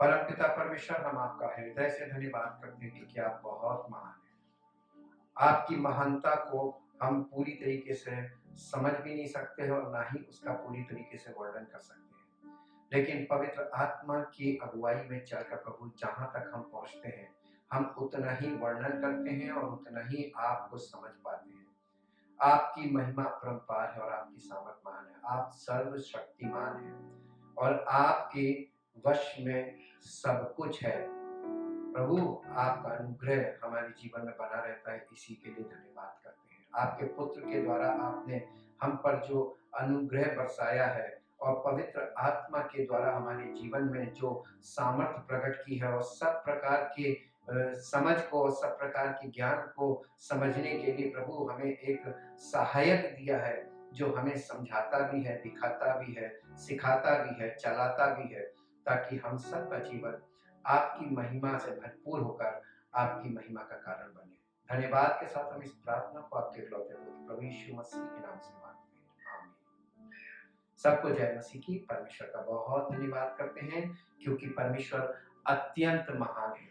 परमपिता परमेश्वर, हम आपका हृदय से धन्यवाद करते हैं क्योंकि आप बहुत महान हैं। आपकी महानता को हम पूरी तरीके से समझ भी नहीं सकते हैं और ना ही उसका पूरी तरीके से वर्णन कर सकते हैं। लेकिन पवित्र आत्मा की अगुवाई में चलकर प्रभु जहाँ तक हम पहुँचते हैं, हम उतना ही वर्णन करते हैं और उतना ही आपको समझ पाते हैं। आपकी महिमा अपरंपार है और आपकी सामर्थ महान है। आप सर्वशक्तिमान हैं और आपके वश में सब कुछ है। प्रभु, आपका अनुग्रह हमारे जीवन में बना रहता है, इसी के लिए धन्यवाद करते हैं। आपके पुत्र के द्वारा आपने हम पर जो अनुग्रह बरसाया है और पवित्र आत्मा के द्वारा हमारे जीवन में जो सामर्थ्य प्रकट की है और सब प्रकार के समझ को, सब प्रकार के ज्ञान को समझने के लिए प्रभु हमें एक सहायक दिया है, जो हमें समझाता भी है, दिखाता भी है, सिखाता भी है, चलाता भी है, ताकि हम सबका जीवन आपकी महिमा से भरपूर होकर आपकी महिमा का कारण बने। धन्यवाद के साथ हम इस प्रार्थना को आपके इकलौते पुत्र प्रभु यीशु मसीह के नाम से मांगते हैं, आमीन। सबको जय मसीह की। परमेश्वर का बहुत धन्यवाद करते हैं क्योंकि परमेश्वर अत्यंत महान है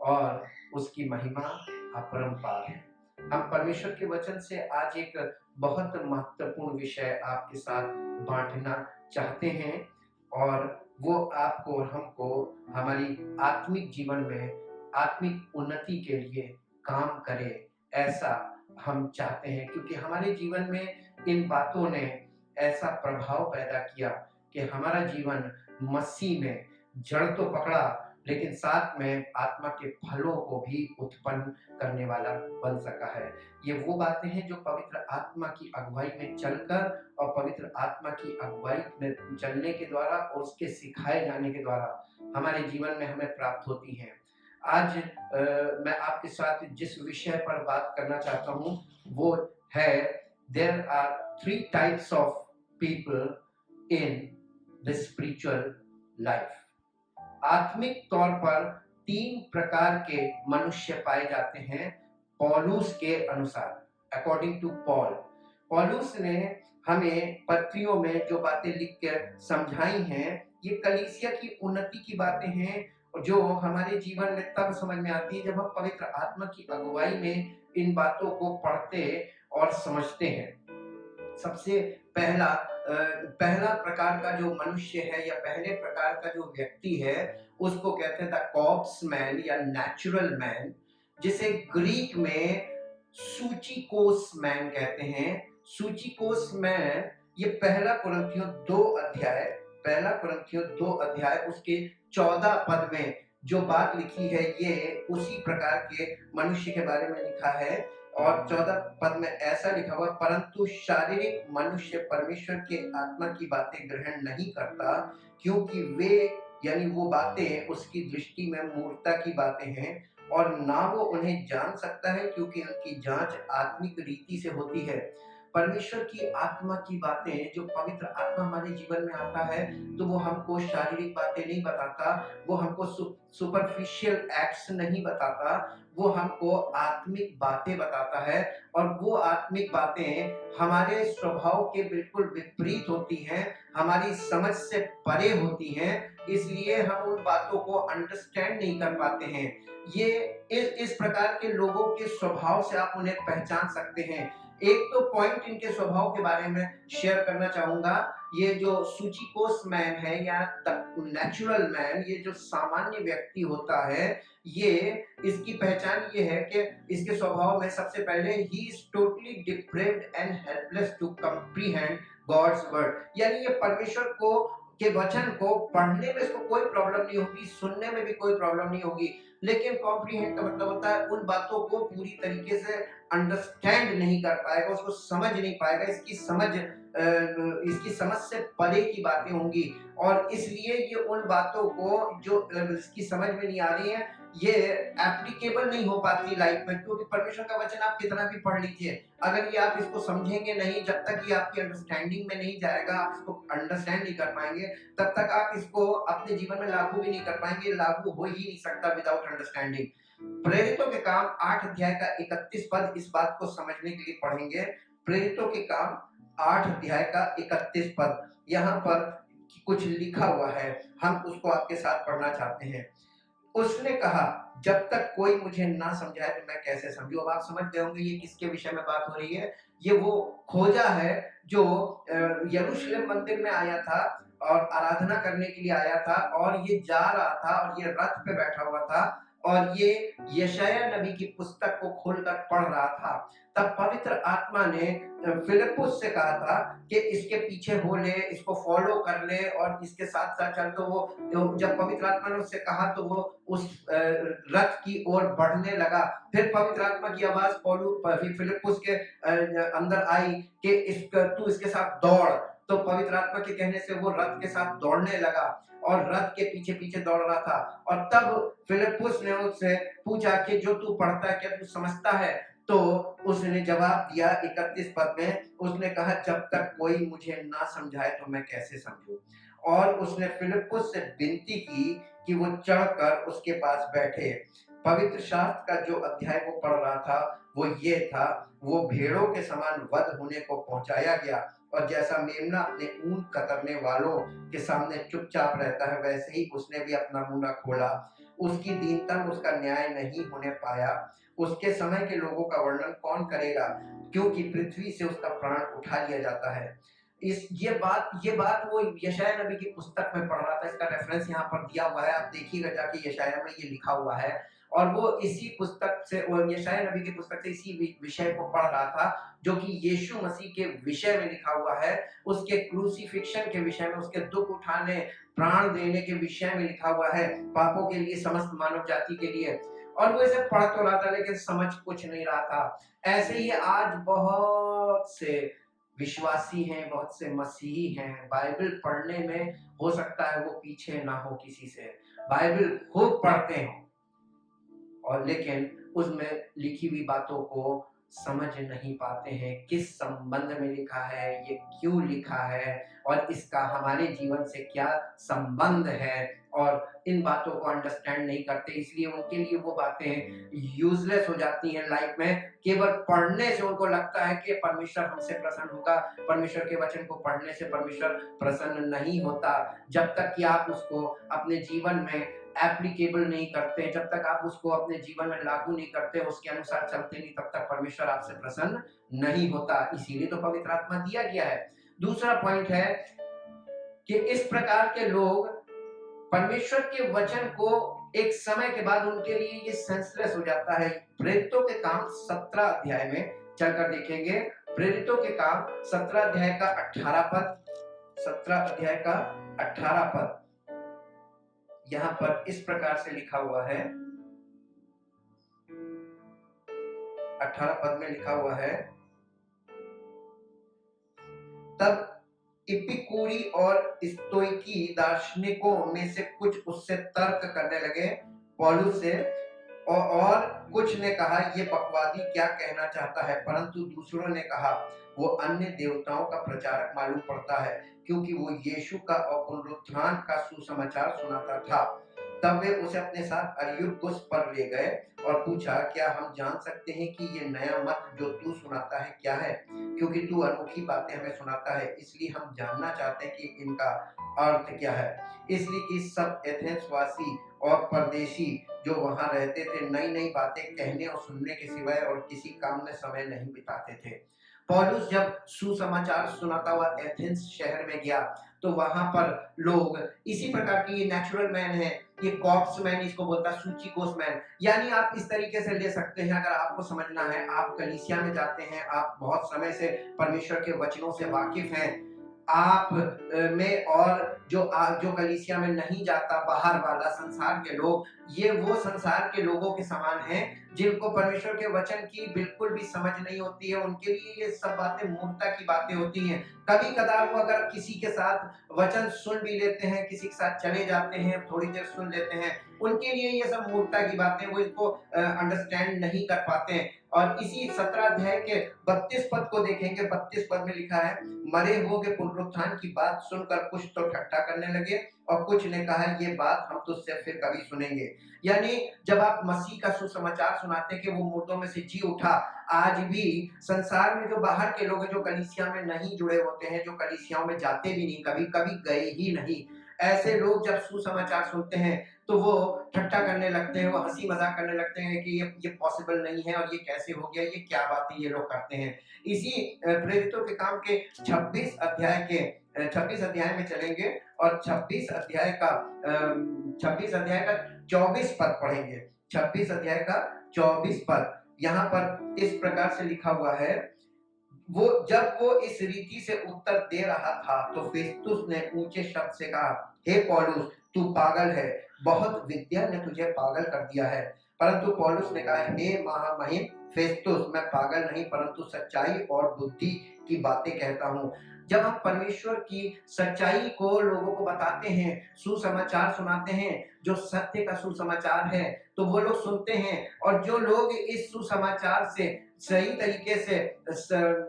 और उसकी महिमा अपरंपार है। हम परमेश्वर के वचन से आज एक बहुत महत्वपूर्ण विषय आपके साथ बांटना चाहते हैं और वो आपको और हमको हमारी आत्मिक जीवन में आत्मिक उन्नति के लिए काम करे, ऐसा हम चाहते हैं क्योंकि हमारे जीवन में इन बातों ने ऐसा प्रभाव पैदा किया कि हमारा जीवन मसीह में जड़ तो पकड़ा, लेकिन साथ में आत्मा के फलों को भी उत्पन्न करने वाला बन सका है। ये वो बातें हैं जो पवित्र आत्मा की अगुवाई में चलकर और पवित्र आत्मा की अगुवाई में चलने के द्वारा और उसके सिखाए जाने के द्वारा हमारे जीवन में हमें प्राप्त होती हैं। आज मैं आपके साथ जिस विषय पर बात करना चाहता हूँ वो है there are 3 types of people in the spiritual life. आत्मिक तौर पर 3 प्रकार के मनुष्य पाए जाते हैं पौलुस के अनुसार, अकॉर्डिंग टू पॉल। पौलुस ने हमें पत्रियों में जो बातें लिख कर समझाई हैं, ये कलीसिया की उन्नति की बातें हैं जो हमारे जीवन में तब समझ में आती है जब हम पवित्र आत्मा की अगुवाई में इन बातों को पढ़ते और समझते हैं। सबसे पहला प्रकार का जो मनुष्य है या पहले प्रकार का जो व्यक्ति है उसको कहते हैं द कॉर्प्स मैन या नेचुरल मैन, जिसे ग्रीक में सूचिकोस मैन कहते हैं। सूचिकोस मैन ये पहला कुरिन्थियों 2 अध्याय उसके 14 पद में जो बात लिखी है ये उसी प्रकार के मनुष्य के बारे में लिखा है। और 14 पद में ऐसा लिखा हुआ, परंतु शारीरिक मनुष्य परमेश्वर के आत्मा की बातें ग्रहण नहीं करता क्योंकि वे यानी वो बातें उसकी दृष्टि में मूर्खता की बातें हैं और ना वो उन्हें जान सकता है क्योंकि उनकी जांच आत्मिक रीति से होती है। परमेश्वर की आत्मा की बातें, जो पवित्र आत्मा हमारे जीवन में आता है तो वो हमको शारीरिक बातें नहीं बताता, वो हमको सुपरफिशियल एक्ट्स नहीं बताता, वो हमको आत्मिक बातें बताता है और वो आत्मिक बातें हमारे स्वभाव के बिल्कुल विपरीत होती हैं, हमारी समझ से परे होती हैं, इसलिए हम उन बातों को अंडरस्टैंड नहीं कर पाते हैं। ये इस प्रकार के लोगों के स्वभाव से आप उन्हें पहचान सकते हैं। एक तो पॉइंट इनके स्वभाव के बारे में शेयर करना चाहूंगा। ये जो सूचिकोस मैन है या नेचुरल मैन, ये जो सामान्य व्यक्ति होता है, ये इसकी पहचान ये है कि इसके स्वभाव में सबसे पहले ही is totally depraved and helpless to comprehend God's word. यानी ये परमेश्वर को के वचन को पढ़ने में इसको कोई प्रॉब्लम नहीं होगी, सुनने में भी कोई प्रॉब्लम नहीं होगी, लेकिन कॉम्प्रीहेंड का मतलब होता है उन बातों को पूरी तरीके से अंडरस्टैंड नहीं कर पाएगा, उसको समझ नहीं पाएगा, इसकी समझ से परे की बातें होंगी और इसलिए ये उन बातों को जो इसकी समझ में नहीं आ रही है ये एप्लीकेबल नहीं हो पाती लाइफ में, क्योंकि परमेश्वर का वचन आप कितना भी पढ़ लीजिए, अगर ये आप इसको समझेंगे नहीं, जब तक ये आपकी अंडरस्टैंडिंग में नहीं जाएगा, आप इसको अंडरस्टैंड नहीं कर पाएंगे, तब तक आप इसको अपने जीवन में लागू भी नहीं कर पाएंगे, लागू हो ही नहीं सकता विदाउट अंडरस्टैंडिंग। प्रेरितों के काम 8 अध्याय का 31 पद इस बात को समझने के लिए पढ़ेंगे। प्रेरितों के काम 8 अध्याय का 31 पद, यहाँ पर कुछ लिखा हुआ है, हम उसको आपके साथ पढ़ना चाहते हैं। उसने कहा, जब तक कोई मुझे ना समझाए तो मैं कैसे समझूं। अब आप समझ गए होंगे ये किसके विषय में बात हो रही है। ये वो खोजा है जो यरूशलेम मंदिर में आया था और आराधना करने के लिए आया था, और ये जा रहा था और ये रथ पे बैठा हुआ था और ये यशायाह नबी की पुस्तक को खोलकर पढ़ रहा था। तब पवित्र आत्मा ने फिलिप्पुस से कहा था कि इसके पीछे हो ले, इसको फॉलो कर ले और इसके साथ साथ चल। तो वो जब पवित्र आत्मा ने उससे कहा तो वो उस रथ की ओर बढ़ने लगा। फिर पवित्र आत्मा की आवाज फिलिप्पुस के अंदर आई कि तू इसके साथ दौड़। तो पवित्र आत्मा के कहने से वो रथ के साथ दौड़ने लगा और रथ के पीछे पीछे दौड़ रहा था। और तब फिलिप्पुस ने उससे पूछा कि जो तू पढ़ता है क्या तू समझता है। तो उसने जवाब दिया 31 पद में, उसने कहा, जब तक कोई मुझे ना समझाए तो मैं कैसे समझूं। और उसने फिलिप्पुस से विनती की कि वो चढ़कर उसके पास बैठे। पवित्र शास्त्र का जो अध्याय वो पढ़ रहा था वो ये था, वो भेड़ों के समान वध होने को पहुंचाया गया, और जैसा मेमना अपने ऊन कतरने वालों के सामने चुपचाप रहता है, वैसे ही उसने भी अपना मुंह न खोला। उसकी दीनता में उसका न्याय नहीं होने पाया। उसके समय के लोगों का वर्णन कौन करेगा, क्योंकि पृथ्वी से उसका प्राण उठा लिया जाता है। ये बात वो यशायाह नबी की पुस्तक में पढ़ रहा था। इसका रेफरेंस यहाँ पर दिया हुआ है, आप देखिएगा जाके यशायाह में ये लिखा हुआ है। और वो इसी पुस्तक से, और यशायाह नबी की पुस्तक से इसी विषय को पढ़ रहा था जो कि यीशु मसीह के विषय में लिखा हुआ है, उसके क्रूसिफिक्शन के विषय में, उसके दुख उठाने, प्राण देने के विषय में लिखा हुआ है, पापों के लिए, समस्त मानव जाति के लिए। और वो इसे पढ़ तो रहा था लेकिन समझ कुछ नहीं रहा था। ऐसे ही आज बहुत से विश्वासी हैं, बहुत से मसीही हैं, बाइबल पढ़ने में हो सकता है वो पीछे ना हो किसी से, बाइबल खूब पढ़ते हो और लेकिन उसमें लिखी हुई बातों को समझ नहीं पाते हैं। किस संबंध में लिखा है, ये क्यों लिखा है और इसका हमारे जीवन से क्या संबंध है, और इन बातों को अंडरस्टैंड नहीं करते। इसलिए उनके लिए वो बातें यूजलेस हो जाती हैं लाइफ में। केवल पढ़ने से उनको लगता है कि परमेश्वर हमसे प्रसन्न होगा। परमेश्वर के वचन को पढ़ने से परमेश्वर प्रसन्न नहीं होता। जब तक कि आप उसको अपने जीवन में एप्लीकेबल नहीं करते, जब तक आप उसको अपने जीवन में लागू नहीं करते, उसके अनुसार चलते नहीं, तब तक परमेश्वर आपसे प्रसन्न नहीं होता। इसीलिए तो पवित्र आत्मा दिया गया है। दूसरा पॉइंट है कि इस प्रकार के लोग परमेश्वर के वचन को एक समय के बाद उनके लिए ये सेंसलेस हो जाता है। प्रेरितों के काम 17 अध्याय में चलकर देखेंगे। प्रेरितों के काम 17 अध्याय का 18 पद, 17 अध्याय का 18 पद यहाँ पर इस प्रकार से लिखा हुआ है। 18 पद में लिखा हुआ है, तब इपिकूरी और स्तोइकी दार्शनिकों में से कुछ उससे तर्क करने लगे पौलुस से, और कुछ ने कहा ये बकवादी क्या कहना चाहता है, परंतु दूसरों ने कहा वो अन्य देवताओं का प्रचारक मालूम पड़ता है, क्योंकि वो यीशु का और पुनरुत्थान का सुसमाचार सुनाता था। तब वे उसे अपने साथ अरियुपगुस पर ले गए और पूछा, क्या हम जान सकते हैं कि ये नया मत जो तू सुनाता है क्या है, क्योंकि तू अनोखी बातें हमें सुनाता है, इसलिए हम जानना चाहते हैं कि इनका अर्थ क्या है। इसलिए कि सब एथेंस वासी और परदेशी जो वहां रहते थे नई नई बातें कहने और सुनने के सिवाय और किसी काम में समय नहीं बिताते थे। पौलुस जब सुसमाचार सुनाता हुआ एथेंस शहर में गया तो वहां पर लोग इसी प्रकार की, ये नेचुरल मैन है, ये कॉप्स मैन इसको बोलता है, सूचिकोस मैन, यानी आप इस तरीके से ले सकते हैं। अगर आपको समझना है, आप कलीसिया में जाते हैं, आप बहुत समय से परमेश्वर के वचनों से वाकिफ हैं, आप में और जो कलीसिया में नहीं जाता, बाहर वाला संसार के लोग, ये वो संसार के लोगों के समान हैं जिनको परमेश्वर के वचन की बिल्कुल भी समझ नहीं होती है। उनके लिए ये सब बातें मूर्खता की बातें होती हैं। कभी कदार वो अगर किसी के साथ वचन सुन भी लेते हैं, किसी के साथ चले जाते हैं, थोड़ी देर सुन लेते हैं, उनके लिए ये सब मूर्खता की बातें, वो इसको अंडरस्टैंड नहीं कर पाते हैं। और इसी 17 अध्याय के 32 पद को देखेंगे। 32 पद में लिखा है, मरे हुओं के पुनरुत्थान की बात सुनकर कुछ तो ठट्ठा करने लगे और कुछ ने कहा ये बात हम तुझसे फिर कभी सुनेंगे। यानी जब आप मसीह का सुसमाचार सुनाते हैं कि वो मुर्दों में से जी उठा, आज भी संसार में जो बाहर के लोग हैं, जो कलीसिया में नहीं जुड़े होते हैं, जो कलीसियाओं में जाते भी नहीं, कभी कभी गए ही नहीं, ऐसे लोग जब सुसमाचार सुनते हैं तो वो ठट्टा करने लगते हैं, वो हंसी मजाक करने लगते हैं कि ये पॉसिबल नहीं है और ये कैसे हो गया, ये क्या बातें ये लोग करते हैं। इसी प्रेरितों के काम के 26 अध्याय में चलेंगे और 26 अध्याय का 24 पद पढ़ेंगे। 26 अध्याय का 24 पद यहाँ पर इस प्रकार से लिखा हुआ है, जब वो इस रीति से उत्तर दे रहा था तो फेस्तुस ने ऊंचे शब्द से कहा, हे पौलुस तू पागल है, बहुत विद्या ने तुझे पागल कर दिया है। परंतु पौलुस ने कहा, हे महामहिम फेस्तुस, मैं पागल नहीं परंतु सच्चाई और बुद्धि की बातें कहता हूँ। जब हम परमेश्वर की सच्चाई को लोगों को बताते हैं, सुसमाचार सुनाते हैं, जो सत्य का सुसमाचार है, तो वो लोग सुनते हैं। और जो लोग इस सुसमाचार से सही तरीके से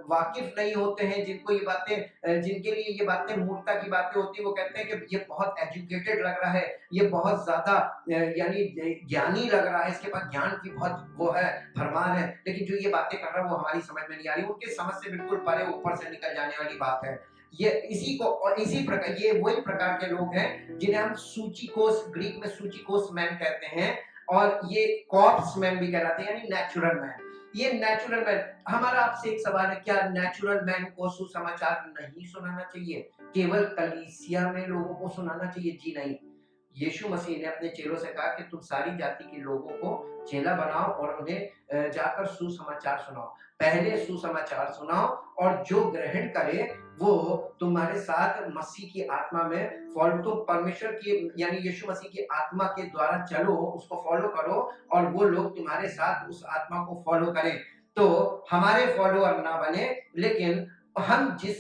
वाकिफ नहीं होते हैं, जिनको ये बातें, जिनके लिए ये बातें मूर्खता की बातें होती है, वो कहते हैं कि ये बहुत एजुकेटेड लग रहा है, ये बहुत ज्यादा यानी ज्ञानी लग रहा है, इसके पास ज्ञान की बहुत वो है, भरमार है, लेकिन जो ये बातें कर रहा है वो हमारी समझ में नहीं आ रही, उनके समझ से बिल्कुल परे ऊपर से निकल जाने वाली बात है। ये इसी प्रकार, ये वही प्रकार के लोग हैं जिन्हें हम सूचिकोस, ग्रीक में सूचिकोस मैन कहते हैं, और ये कॉर्प्स मैन भी कहलाते हैं, यानी नेचुरल मैन। ये नेचुरल मैन, हमारा आपसे एक सवाल है, क्या नेचुरल मैन को सुसमाचार नहीं सुनाना चाहिए, केवल कलीसिया में लोगों को सुनाना चाहिए? जी नहीं। यीशु मसीह ने अपने चेलों से कहा कि तुम सारी जाति के लोगों को चेला बनाओ और उन्हें जाकर सुसमाचार सुनाओ। पहले सुसमाचार सुनाओ और जो ग्रहण करे वो तुम्हारे साथ मसीह की आत्मा में फॉलो, तो परमेश्वर की यानी यीशु मसीह की आत्मा के द्वारा चलो, उसको फॉलो करो और वो लोग तुम्हारे साथ उस आत्मा को फॉलो करें। तो हमारे फॉलोअर ना बने, लेकिन हम जिस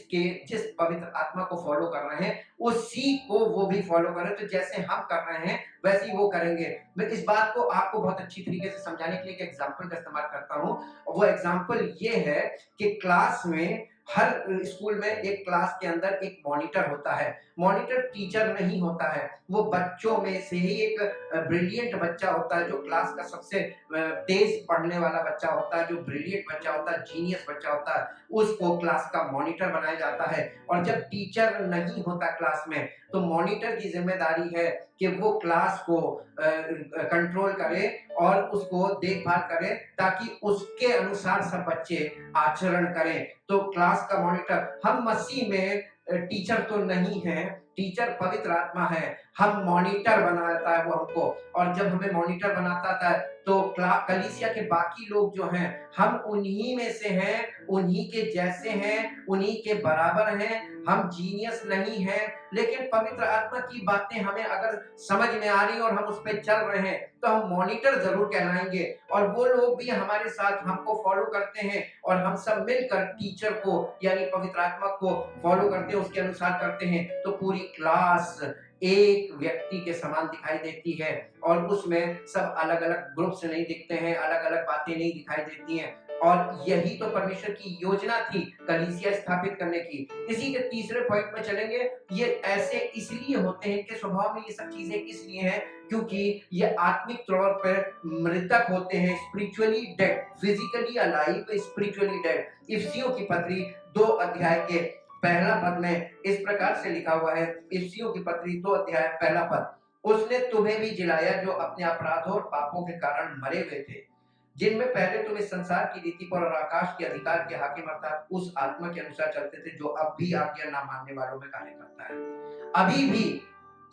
पवित्र आत्मा को फॉलो कर रहे हैं उसी को वो भी फॉलो करें। तो जैसे हम कर रहे हैं वैसे ही वो करेंगे। मैं इस बात को आपको बहुत अच्छी तरीके से समझाने के लिए एक एग्जाम्पल का इस्तेमाल करता हूँ। वो एग्जाम्पल ये है कि क्लास में, हर स्कूल में एक क्लास के अंदर एक मॉनिटर होता है। मॉनिटर टीचर नहीं होता है, वो बच्चों में से ही एक ब्रिलियंट बच्चा होता है, जो क्लास का सबसे तेज पढ़ने वाला बच्चा होता है, जो ब्रिलियंट बच्चा होता है, जीनियस बच्चा होता है, उसको क्लास का मॉनिटर बनाया जाता है। और जब टीचर नहीं होता क्लास में तो मॉनिटर की जिम्मेदारी है कि वो क्लास को कंट्रोल करे और उसको देखभाल करे, ताकि उसके अनुसार सब बच्चे आचरण करें। तो क्लास का मॉनिटर, हम मसीह में टीचर तो नहीं है, टीचर पवित्र आत्मा है, हम मॉनिटर बनाता है वो हमको। और जब हमें मॉनिटर बनाता था तो कलीसिया के बाकी लोग जो हैं, हम उन्हीं में से हैं, उन्हीं के जैसे हैं, उन्हीं के बराबर हैं। हम जीनियस नहीं हैं, लेकिन पवित्र आत्मा की बातें हमें अगर समझ में आ रही और हम उस पर चल रहे हैं तो हम मॉनिटर जरूर कहलाएंगे। और वो लोग भी हमारे साथ हमको फॉलो करते हैं और हम सब मिलकर टीचर को यानी पवित्र आत्मा को फॉलो करते हैं, उसके अनुसार करते हैं। तो पूरी क्लास एक व्यक्ति के समान दिखाई देती है और उसमें सब अलग अलग ग्रुप से नहीं दिखते हैं, अलग अलग बातें नहीं दिखाई देती हैं। और यही तो परमेश्वर की योजना थी कलीसिया स्थापित करने की। इसी के तीसरे पॉइंट में चलेंगे। ये ऐसे इसलिए होते हैं कि स्वभाव में ये सब चीजें इसलिए हैं क्योंकि ये आत्मिक तौर पर मृतक होते हैं, spiritually dead, physically alive, spiritually dead. इफिसियों की पत्री 2 अध्याय के पहला पद में इस प्रकार से लिखा हुआ है। इफिसियों की पत्री 2 अध्याय पहला पद, उसने तुम्हें भी जिलाया जो अपने अपराधों और पापों के कारण मरे हुए थे, जिनमें पहले तुम इस संसार की रीति पर और आकाश के अधिकार के हाकिम अर्थात उस आत्मा के अनुसार चलते थे, जो अब भी आज्ञा ना मानने वालों में कार्य करता है। अभी भी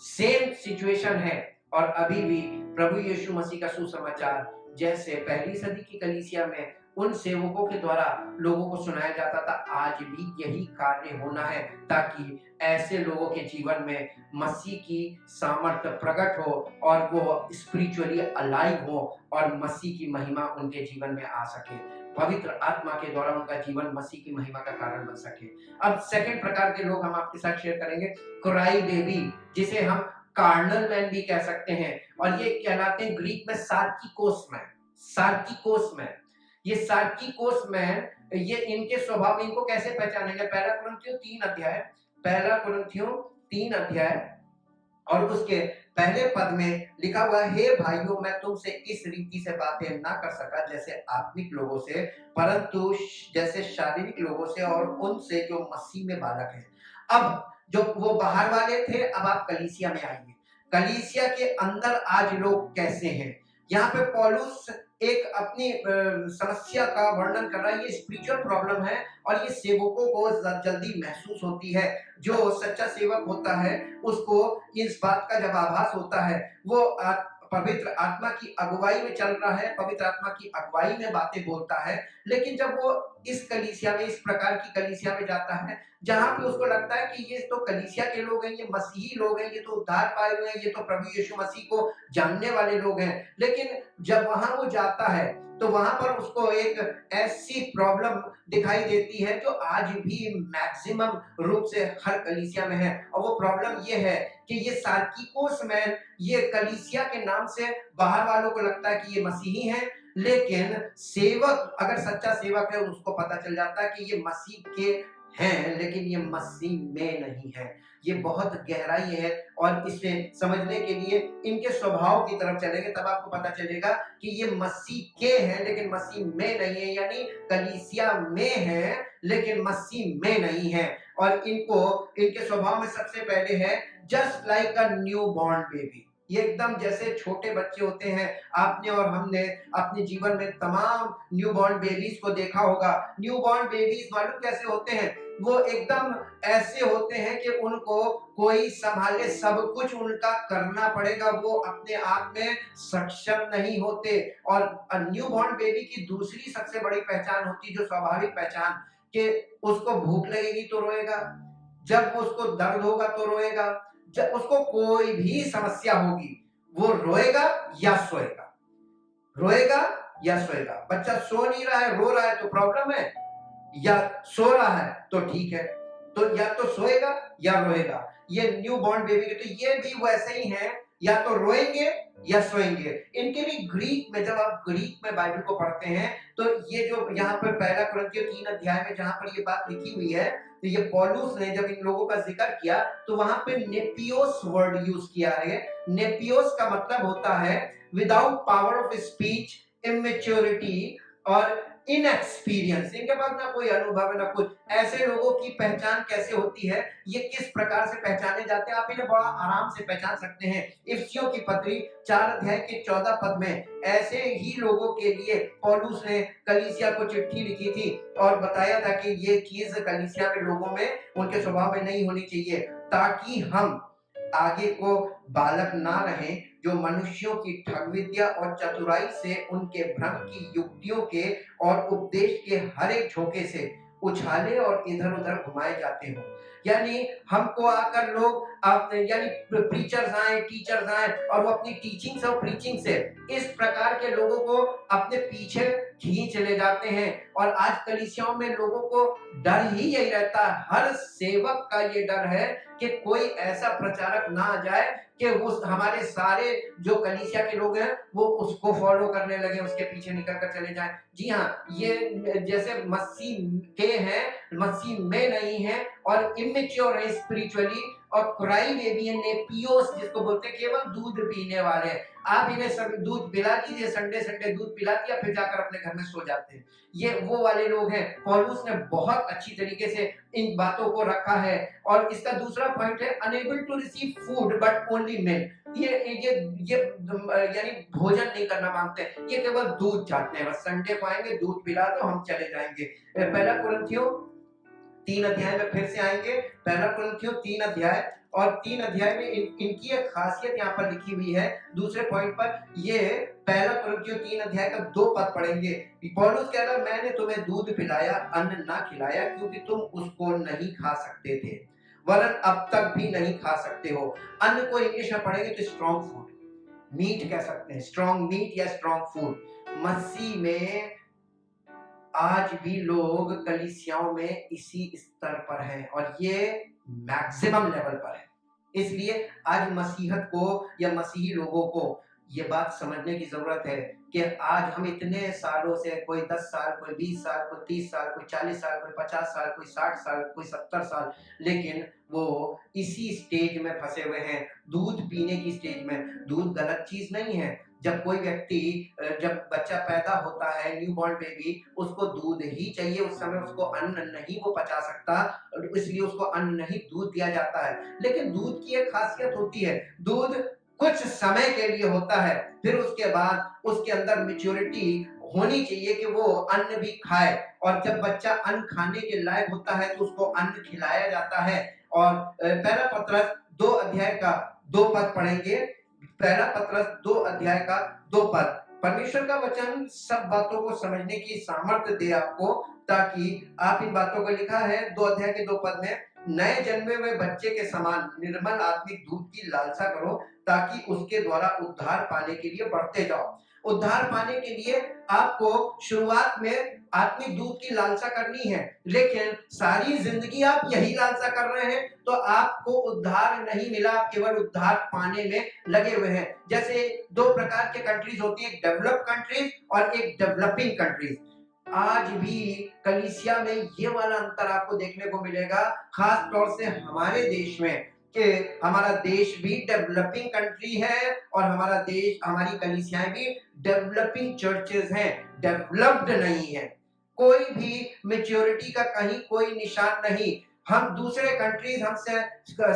सेम सिचुएशन है और अभी भी प्रभु यीशु मसीह का सुसमाचार जैसे पहली सदी की कलीसिया में उन सेवकों के द्वारा लोगों को सुनाया जाता था, आज भी यही कार्य होना है, ताकि ऐसे लोगों के जीवन में मसीह की सामर्थ्य प्रकट हो और वो स्पिरिचुअली अलाइव हो और मसीह की महिमा उनके जीवन में आ सके, पवित्र आत्मा के द्वारा उनका जीवन मसीह की महिमा का कारण बन सके। अब सेकंड प्रकार के लोग हम आपके साथ शेयर करेंगे, क्राई बेबी, जिसे हम कार्नल मैन भी कह सकते हैं, और ये कहलाते हैं ग्रीक में सार्किकोस मैन। सार्किकोस मैन, ये सार्किकोस मैन, ये इनके स्वभाव में, इनको कैसे पहचानेंगे? पहला कुरिन्थियों 3 अध्याय और उसके पहले पद में लिखा हुआ है, हे भाइयों, मैं तुमसे इस रीति से बातें ना कर सका जैसे आत्मिक लोगों से, परंतु जैसे शारीरिक लोगों से और उनसे जो मसीह में बालक हैं। अब जो वो बाहर वाले थे, अब आप कलीसिया में आइए। कलीसिया के अंदर आज लोग कैसे हैं? यहाँ पे पौलुस एक अपनी समस्या का वर्णन कर रहा है। ये स्पिरिचुअल प्रॉब्लम है और ये सेवकों को जल्दी महसूस होती है। जो सच्चा सेवक होता है उसको इस बात का जब आभास होता है, वो पवित्र आत्मा की अगुवाई में चल रहा है, पवित्र आत्मा की अगुवाई में बातें बोलता है। लेकिन जब वो इस कलीसिया में, इस प्रकार की कलीसिया में जाता है जहां पे उसको लगता है कि ये तो कलीसिया के लोग हैं, ये मसीही लोग हैं, ये तो उद्धार पाए हुए हैं, ये तो प्रभु यीशु मसीह को जानने वाले लोग हैं, लेकिन जब वहां वो जाता है तो वहां पर उसको एक ऐसी प्रॉब्लम दिखाई देती है जो आज भी मैक्सिमम रूप से हर कलीसिया में है। और वो प्रॉब्लम ये है कि ये सार्किकोस मैन, ये कलीसिया के नाम से बाहर वालों को लगता है कि ये मसीही हैं, लेकिन सेवक, अगर सच्चा सेवक है, उसको पता चल जाता है कि ये मसीह के हैं, लेकिन ये मसीह में नहीं है। ये बहुत गहराई है और इसे समझने के लिए इनके स्वभाव की तरफ चलेंगे, तब आपको पता चलेगा कि ये मसीह के हैं लेकिन मसीह में नहीं है, यानी कलीसिया में है लेकिन मसीह में नहीं है। और इनको, इनके स्वभाव में सबसे पहले है just like a new born baby. ये एकदम जैसे छोटे बच्चे होते हैं। आपने और हमने अपने जीवन में तमाम न्यू बॉर्न बेबीज को देखा होगा। न्यू बॉर्न बेबीज मालूम कैसे होते हैं? वो एकदम ऐसे होते हैं कि उनको कोई संभाले, सब कुछ उनका करना पड़ेगा, वो अपने आप में सक्षम नहीं होते। और न्यू बॉर्न बेबी की दूसरी सबसे बड़ी पहचान होती, जो स्वाभाविक पहचान, कि उसको भूख लगेगी तो रोएगा, जब उसको दर्द होगा तो रोएगा, जब उसको कोई भी समस्या होगी वो रोएगा या सोएगा, रोएगा या सोएगा। बच्चा सो नहीं रहा है, रो रहा है तो प्रॉब्लम है, या सो रहा है तो ठीक है। तो या तो सोएगा या रोएगा। ये न्यू बॉर्न बेबी के, तो ये भी वैसे ही हैं, या तो रोएंगे या सोएंगे। इनके भी ग्रीक में, जब आप ग्रीक में बाइबल को पढ़ते हैं तो ये जो यहाँ पर पहला कुरिन्थियों 3 अध्याय में जहां पर ये बात लिखी हुई है, तो ये पौलुस ने जब इन लोगों का जिक्र किया तो वहां पे नेपियोस वर्ड यूज किया है। नेपियोस का मतलब होता है without power of speech, immaturity और इनएक्सपीरियंस। इनके पास ना कोई अनुभव है ना कुछ। ऐसे लोगों की पहचान कैसे होती है, ये किस प्रकार से पहचाने जाते हैं, आप इन्हें बड़ा आराम से पहचान सकते हैं। इफिसियों की पत्री 4 अध्याय के 14 पद में ऐसे ही लोगों के लिए पौलुस ने कलीसिया को चिट्ठी लिखी थी और बताया था कि ये चीज कलीसिया में लोगों में, उनके स्वभाव में नहीं होनी चाहिए, ताकि हम आगे को बालक ना रहें जो मनुष्यों की ठग विद्या और चतुराई से, उनके भ्रम की युक्तियों के और उपदेश के हर एक झोंके से उछाले और इधर उधर घुमाए जाते हो। यानी हमको आकर लोग यानी प्रीचर्स आए, टीचर्स आए और वो अपनी टीचिंग से और प्रीचिंग से इस प्रकार के लोगों को अपने पीछे खींच ले जाते हैं। और आज कलीसियाओं में लोगों को डर ही यही रहता है, हर सेवक का ये डर है कि कोई ऐसा प्रचारक ना आ जाए कि वो हमारे सारे जो कलीसिया के लोग हैं वो उसको फॉलो करने लगे, उसके पीछे निकल कर चले जाएं। जी हाँ, ये जैसे मसीह के हैं, मसीह में नहीं है और इमेच्योर है स्पिरिचुअली, और क्राई बेबी है, नेपियोस जिसको बोलते हैं, केवल दूध पीने वाले। आप इन्हें सब दूध पिला दीजिए, संडे संडे दूध पिला दिया, फिर जाकर अपने घर में सो जाते हैं। ये वो वाले लोग हैं। पौलुस ने बहुत अच्छी तरीके से इन बातों को रखा है। और इसका दूसरा पॉइंट है unable to receive food but only milk. ये यानी भोजन नहीं करना मांगते, ये केवल दूध चाहते हैं, बस संडे को आएंगे, दूध पिला दो, हम चले जाएंगे। पहला कुरिन्थियों 3 अध्याय में फिर से आएंगे, पहला कुरिन्थियों 3 अध्याय, और 3 अध्याय में इनकी एक खासियत यहाँ पर लिखी हुई है दूसरे पॉइंट पर। ये पहला कुरिन्थियों 3 अध्याय का 2 पद पढ़ेंगे। पौलुस कह रहा है, मैंने तुम्हें दूध पिलाया, अन्न ना खिलाया, क्योंकि तुम उसको नहीं खा सकते थे, वरन अब तक भी नहीं खा सकते हो। अन्न को इंग्लिश में पढ़ेंगे तो स्ट्रॉन्ग फूड, मीट कह सकते हैं, स्ट्रॉन्ग मीट या स्ट्रॉन्ग फूड। मसीह में आज भी लोग कलीसियाओं में इसी स्तर पर हैं और ये मैक्सिमम लेवल पर है। इसलिए आज मसीहत को या मसीही लोगों को ये बात समझने की जरूरत है कि आज हम इतने सालों से, कोई 10 साल, कोई 20 साल, कोई 30 साल, कोई 40 साल, कोई 50 साल, कोई 60 साल, कोई 70 साल, लेकिन वो इसी स्टेज में फंसे हुए हैं, दूध पीने की स्टेज में। दूध गलत चीज नहीं है। जब कोई व्यक्ति, जब बच्चा पैदा होता है, न्यूबॉर्न बेबी, उसको दूध ही चाहिए। उस समय उसको अन्न नहीं वो पचा सकता, इसलिए उसको अन्न नहीं, दूध दिया जाता है। लेकिन दूध की एक खासियत होती है, दूध कुछ समय के लिए होता है, फिर उसके बाद उसके अंदर मैच्योरिटी होनी चाहिए कि वो अन्न भी खाए। और जब बच्चा अन्न खाने के लायक होता है तो उसको अन्न खिलाया जाता है। और पहला पत्रस 2 अध्याय का 2 पद पढ़ेंगे। पहला पत्रस 2 अध्याय का 2 पद। परमेश्वर का वचन सब बातों को समझने की सामर्थ्य दे आपको, ताकि आप इन बातों को, लिखा है 2 अध्याय के 2 पद में, नए जन्मे हुए बच्चे के समान निर्मल आत्मिक दूध की लालसा करो, ताकि उसके द्वारा उद्धार पाने के लिए बढ़ते जाओ। उद्धार पाने के लिए आपको शुरुआत में आत्मिक दूध की लालसा करनी है, लेकिन सारी जिंदगी आप यही लालसा कर रहे हैं तो आपको उद्धार नहीं मिला, आप केवल उद्धार पाने में लगे हुए हैं। जैसे 2 प्रकार के कंट्रीज होती है, एक डेवलप्ड कंट्रीज और एक डेवलपिंग कंट्रीज। आज भी कलीसिया में ये वाला अंतर आपको देखने को मिलेगा, खास तौर से हमारे देश में, कि हमारा देश भी डेवलपिंग कंट्री है और हमारा देश, हमारी कलीसियाएं भी डेवलपिंग चर्चेस हैं, डेवलप्ड नहीं है। कोई भी मेच्योरिटी का कहीं कोई निशान नहीं। हम दूसरे कंट्रीज हमसे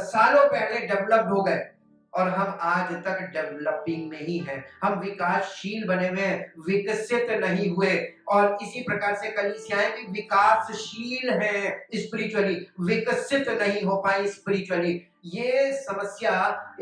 सालों पहले डेवलप्ड हो गए और हम आज तक डेवलपिंग में ही हैं। हम विकासशील बने हुए हैं, विकसित नहीं हुए। और इसी प्रकार से कलीसियाएं भी विकासशील हैं स्पिरिचुअली, विकसित नहीं हो पाई स्पिरिचुअली। ये समस्या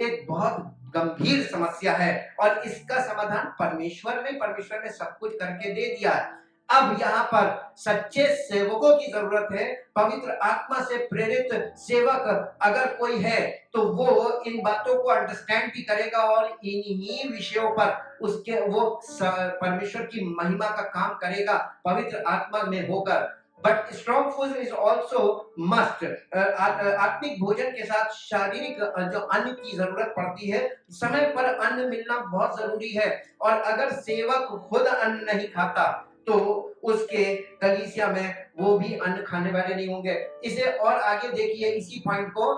एक बहुत गंभीर समस्या है और इसका समाधान परमेश्वर ने सब कुछ करके दे दिया है। अब यहाँ पर सच्चे सेवकों की जरूरत है, पवित्र आत्मा से प्रेरित सेवक अगर कोई है तो वो इन बातों को अंडरस्टैंड भी करेगा और इन्हीं विषयों पर उसके वो परमेश्वर की महिमा का काम करेगा पवित्र आत्मा में होकर। But strong food is also must. आत्मिक भोजन के साथ शारीरिक जो अन्न की जरूरत पड़ती है, समय पर अन्न मिलना बहुत जरूरी है। और अगर सेवक खुद अन्न नहीं खाता तो उसके कलीसिया में वो भी अन्न खाने वाले नहीं होंगे। इसे और आगे देखिए, इसी पॉइंट को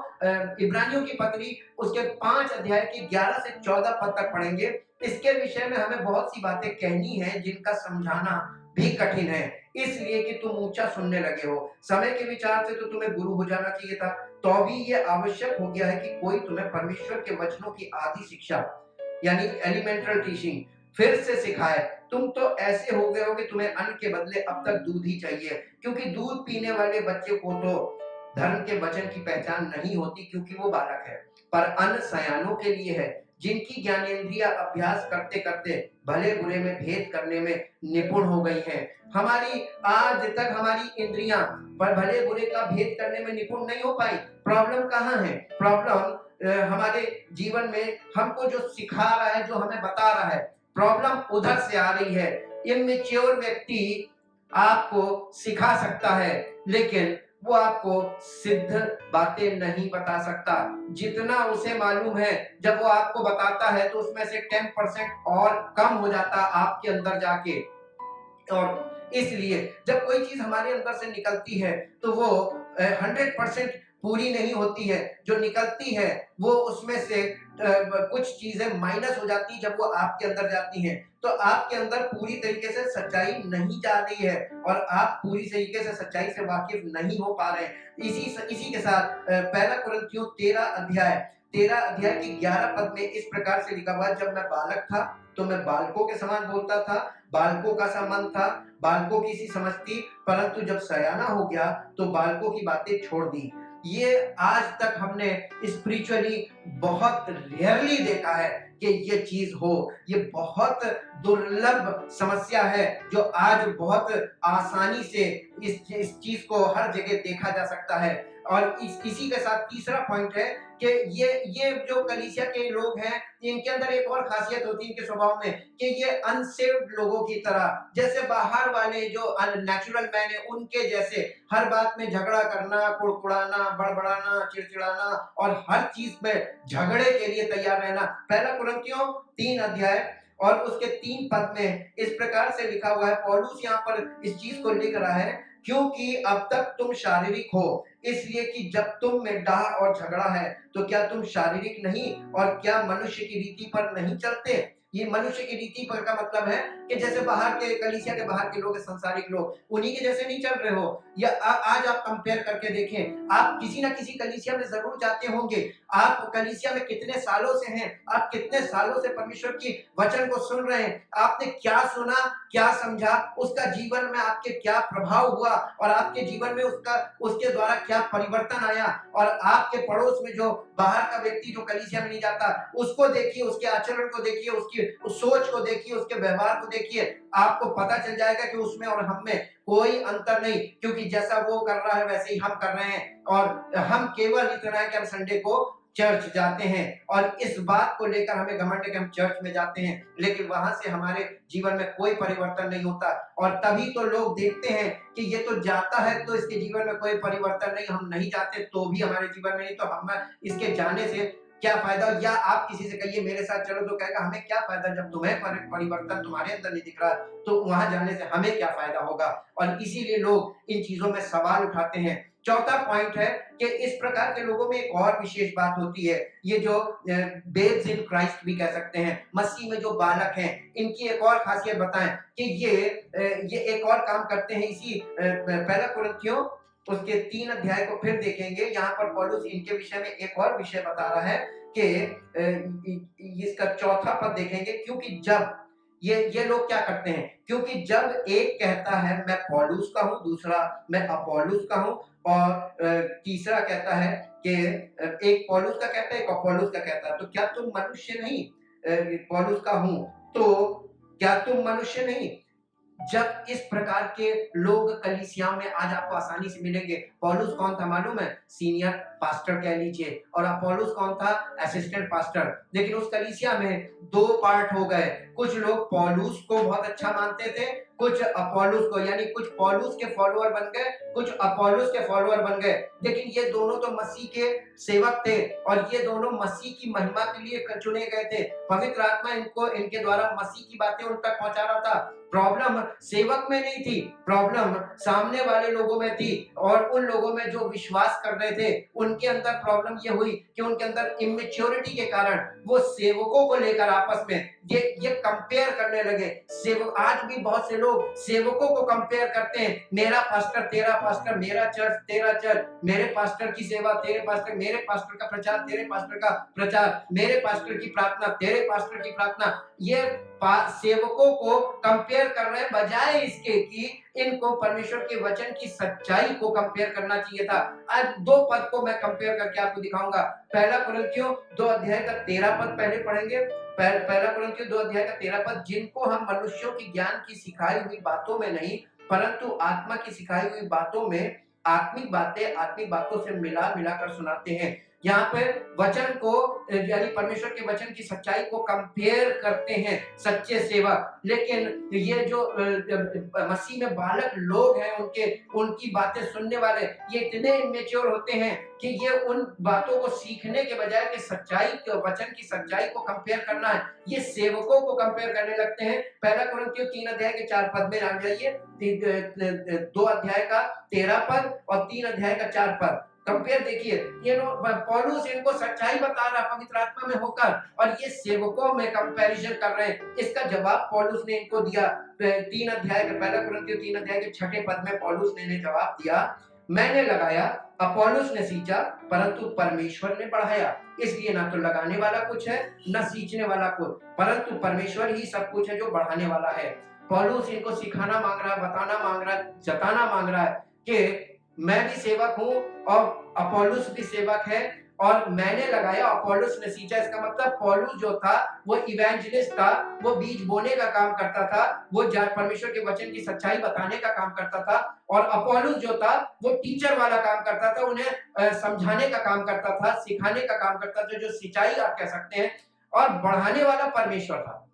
इब्रानियों की पत्री उसके 5 अध्याय के 11 से 14 पद तक पढ़ेंगे। इसके विषय में हमें बहुत सी बातें कहनी है जिनका समझाना भी कठिन है, इसलिए कि तुम ऊंचा सुनने लगे हो। समय के विचार से तो तुम्हें गुरु हो जाना चाहिए था, तो भी ये आवश्यक हो गया है कि कोई तुम्हें परमेश्वर के वचनों की आदि शिक्षा, यानी एलिमेंटल टीचिंग फिर से सिखाए। तुम तो ऐसे हो गए हो कि तुम्हें अन्न के बदले अब तक दूध ही चाहिए, क्योंकि दूध पीने वाले बच्चे को तो धर्म के वचन की पहचान नहीं होती, क्योंकि वो बालक है। पर अन्न सयानों के लिए है, जिनकी ज्ञानेंद्रियां अभ्यास करते करते भले बुरे में भेद करने में निपुण हो गई हैं। हमारी आज तक हमारी इंद्रियां पर भले बुरे का भेद करने में निपुण नहीं हो पाई। प्रॉब्लम कहाँ है? प्रॉब्लम हमारे जीवन में हमको जो सिखा रहा है, जो हमें बता रहा है, प्रॉब्लम उधर से आ रही है। इमेच्योर व्यक्ति आपको सिखा सकता है, लेकिन वो आपको सिद्ध बातें नहीं बता सकता। जितना उसे मालूम है, जब वो आपको बताता है तो उसमें से 10% और कम हो जाता आपके अंदर जाके। और इसलिए जब कोई चीज हमारे अंदर से निकलती है तो वो 100% पूरी नहीं होती है। जो निकलती है वो उसमें से कुछ चीजें माइनस हो जाती है। जब वो आपके अंदर जाती हैं तो आपके अंदर पूरी तरीके से सच्चाई नहीं जा रही है और आप पूरी तरीके से सच्चाई से वाकिफ नहीं हो पा रहे हैं। इसी के साथ पहला कुरिन्थियों 13 अध्याय के 11 पद में इस प्रकार से लिखा हुआ, जब मैं बालक था तो मैं बालकों के समान बोलता था, बालकों का सा मन था, बालकों की सी समझ थी, परंतु जब सयाना हो गया तो बालकों की बातें छोड़ दी। ये आज तक हमने स्पिरिचुअली बहुत रेयरली देखा है कि ये चीज हो। ये बहुत दुर्लभ समस्या है जो आज बहुत आसानी से इस चीज को हर जगह देखा जा सकता है। और इसी के साथ तीसरा पॉइंट है कि ये जो कलीसिया के लोग हैं, इनके अंदर एक और खासियत होती है इनके स्वभाव में कि ये अनसेव्ड लोगों की तरह, जैसे बाहर वाले जो नेचुरल मैन है उनके जैसे हर बात में झगड़ा करना, कुड़कुड़ाना, बड़बड़ाना, चिड़चिड़ाना और हर चीज में झगड़े के लिए तैयार रहना। पहला कुरिन्थियों 3 अध्याय और उसके 3 पद में इस प्रकार से लिखा हुआ है, पौलुस यहाँ पर इस चीज को लिख रहा है, क्योंकि अब तक तुम शारीरिक हो, इसलिए कि जब तुम में डाह और झगड़ा है तो क्या तुम शारीरिक नहीं और क्या मनुष्य की रीति पर नहीं चलते। ये मनुष्य की रीति पर का मतलब है कि जैसे बाहर के कलीसिया के बाहर के लोग, संसारिक लोग, उन्हीं के जैसे नहीं चल रहे हो। या आज आप कंपेयर करके देखें, आप किसी ना किसी कलीसिया में जरूर जाते होंगे, आप कलीसिया में कितने सालों से हैं, आप कितने सालों से परमेश्वर की वचन को सुन रहे हैं, आपने क्या सुना, क्या समझा, उसका जीवन में आपके क्या प्रभाव हुआ और आपके जीवन में उसके द्वारा क्या परिवर्तन आया। और आपके पड़ोस में जो बाहर का व्यक्ति जो कलीसिया में नहीं जाता, उसको देखिए, उसके आचरण को देखिए, उसकी उस सोच को देखिए, उसके व्यवहार को देखिए, आपको पता चल जाएगा कि उसमें और हम में कोई अंतर नहीं, क्योंकि जैसा वो कर रहा है वैसे ही हम कर रहे हैं। और हम केवल इतना है कि हम संडे को चर्च जाते हैं और इस बात को लेकर हमें घमंड है कि हम चर्च में जाते हैं, लेकिन वहां से हमारे जीवन में कोई परिवर्तन नहीं होता। और तभी तो लोग देखते हैं कि ये तो जाता है तो इसके जीवन में कोई परिवर्तन नहीं, हम नहीं जाते तो भी हमारे जीवन में नहीं, तो हम इसके जाने से क्या फायदा। या आप किसी से कहिए मेरे साथ चलो, तो कहेगा हमें क्या फायदा, जब तुम्हें परिवर्तन तुम्हारे अंदर नहीं दिख रहा तो वहां जाने से हमें क्या फायदा होगा। और इसीलिए लोग इन चीजों में सवाल उठाते हैं। चौथा पॉइंट है कि इस प्रकार के लोगों में एक और विशेष बात होती है, ये जो बेब्स इन क्राइस्ट भी कह सकते हैं, मसीह में जो बालक हैं, इनकी एक और खासियत बताएं कि ये एक और काम करते हैं। इसी पहला कुरिन्थियों उसके 3 अध्याय को फिर देखेंगे, यहाँ पर पौलुस इनके विषय में एक और विषय बता रहा है कि इसका चौथा पद देखेंगे, क्योंकि जब ये लोग क्या करते हैं, क्योंकि जब एक कहता है मैं पौलुस का हूं, दूसरा मैं अपोल्लोस का हूं और तीसरा कहता है कि एक पौलुस का कहता है, एक अपोल्लोस का कहता है, तो क्या तुम मनुष्य नहीं, पौलुस का हूं तो क्या तुम मनुष्य नहीं। जब इस प्रकार के लोग कलीसिया में आज आपको आसानी से मिलेंगे। पौलुस कौन था मालूम है, सीनियर पास्टर कह लीजिए, और अपोल्लोस कौन था, असिस्टेंट पास्टर। लेकिन उस कलीसिया में 2 पार्ट हो गए, कुछ लोग पौलुस को बहुत अच्छा मानते थे, कुछ अपोल्लोस को, यानी कुछ पौलुस के फॉलोअर बन गए, कुछ अपोल्लोस के फॉलोअर बन गए। लेकिन ये दोनों तो मसीह के सेवक थे और ये दोनों मसीह की महिमा के लिए चुने गए थे। पवित्र आत्मा इनको इनके द्वारा मसीह की बातें उन तक पहुंचा रहा था। प्रॉब्लम सेवक में नहीं थी, प्रॉब्लम सामने वाले लोगों में थी, और उन लोगों में जो विश्वास कर रहे थे उनके अंदर प्रॉब्लम ये हुई कि उनके अंदर इमेच्योरिटी के कारण वो सेवकों को लेकर आपस में ये कंपेयर करने लगे। सेवक आज भी बहुत से लोग सेवकों को कंपेयर करते हैं, मेरा पास्टर तेरा पास्टर, मेरा चर्च तेरा चर्च, मेरे पास्टर की सेवा तेरे पास्टर, मेरे पास्टर का प्रचार तेरे पास्टर का प्रचार, मेरे पास्टर की प्रार्थना तेरे पास्टर की प्रार्थना। ये सेवकों को कंपेयर कर रहे हैं, बजाय इसके कि इनको परमेश्वर के वचन की सच्चाई को कंपेयर करना चाहिए था। आज 2 पद को मैं कंपेयर करके आपको दिखाऊंगा। पहला कुरिन्थियों 2 अध्याय का 13 पद पहले पढ़ेंगे। पहला कुरिन्थियों 2 अध्याय का 13 पद, जिनको हम मनुष्यों की ज्ञान की सिखाई हुई बातों में नहीं परंतु आत्मा की सिखाई हुई बातों में आत्मिक बातों से मिला मिलाकर सुनाते हैं। यहाँ पे वचन को यानी परमेश्वर के वचन की सच्चाई को कंपेयर करते हैं सच्चे सेवक। लेकिन ये जो मसीह में बालक लोग हैं, उनकी बातें सुनने वाले ये इतने इमेच्योर होते हैं कि ये उन बातों को सीखने के बजाय कि सच्चाई को, वचन की सच्चाई को कंपेयर करना है, ये सेवकों को कंपेयर करने लगते हैं। पहला कुरिन्थियों 3 अध्याय के 4 पद में आ जाइए, 2 अध्याय का 13 पद और 3 अध्याय का 4 पद कंपेयर देखिए। ये लोग, पौलुस इनको सच्चाई बता रहा है पवित्र आत्मा में होकर, और ये सेवकों में कंपैरिजन कर रहे हैं। इसका जवाब पौलुस ने इनको दिया। 3 अध्याय का, पहला कुरिन्थियों 3 अध्याय के 6 पद में पौलुस ने जवाब दिया, मैंने लगाया, अपोल्लोस ने सींचा, परंतु परमेश्वर ने बढ़ाया। इसलिए ना तो लगाने वाला कुछ है, ना सींचने वाला कुछ, परंतु परमेश्वर ही सब कुछ है जो बढ़ाने वाला है। पौलुस इनको सिखाना मांग रहा है, बताना मांग रहा है, जताना मांग रहा है कि मैं भी सेवक हूं और अपोल्लोस भी सेवक है, और मैंने लगाया, अपोलोस ने सींचा। इसका मतलब पौलुस जो था वो इवेंजलिस्ट था, वो बीज बोने का काम करता था, वो परमेश्वर के वचन की सच्चाई बताने का काम करता था। और अपोलोस जो था वो टीचर वाला काम करता था, उन्हें समझाने का काम करता था, सिखाने का काम करता था, जो सिंचाई आप कह सकते हैं। और बढ़ाने वाला परमेश्वर था।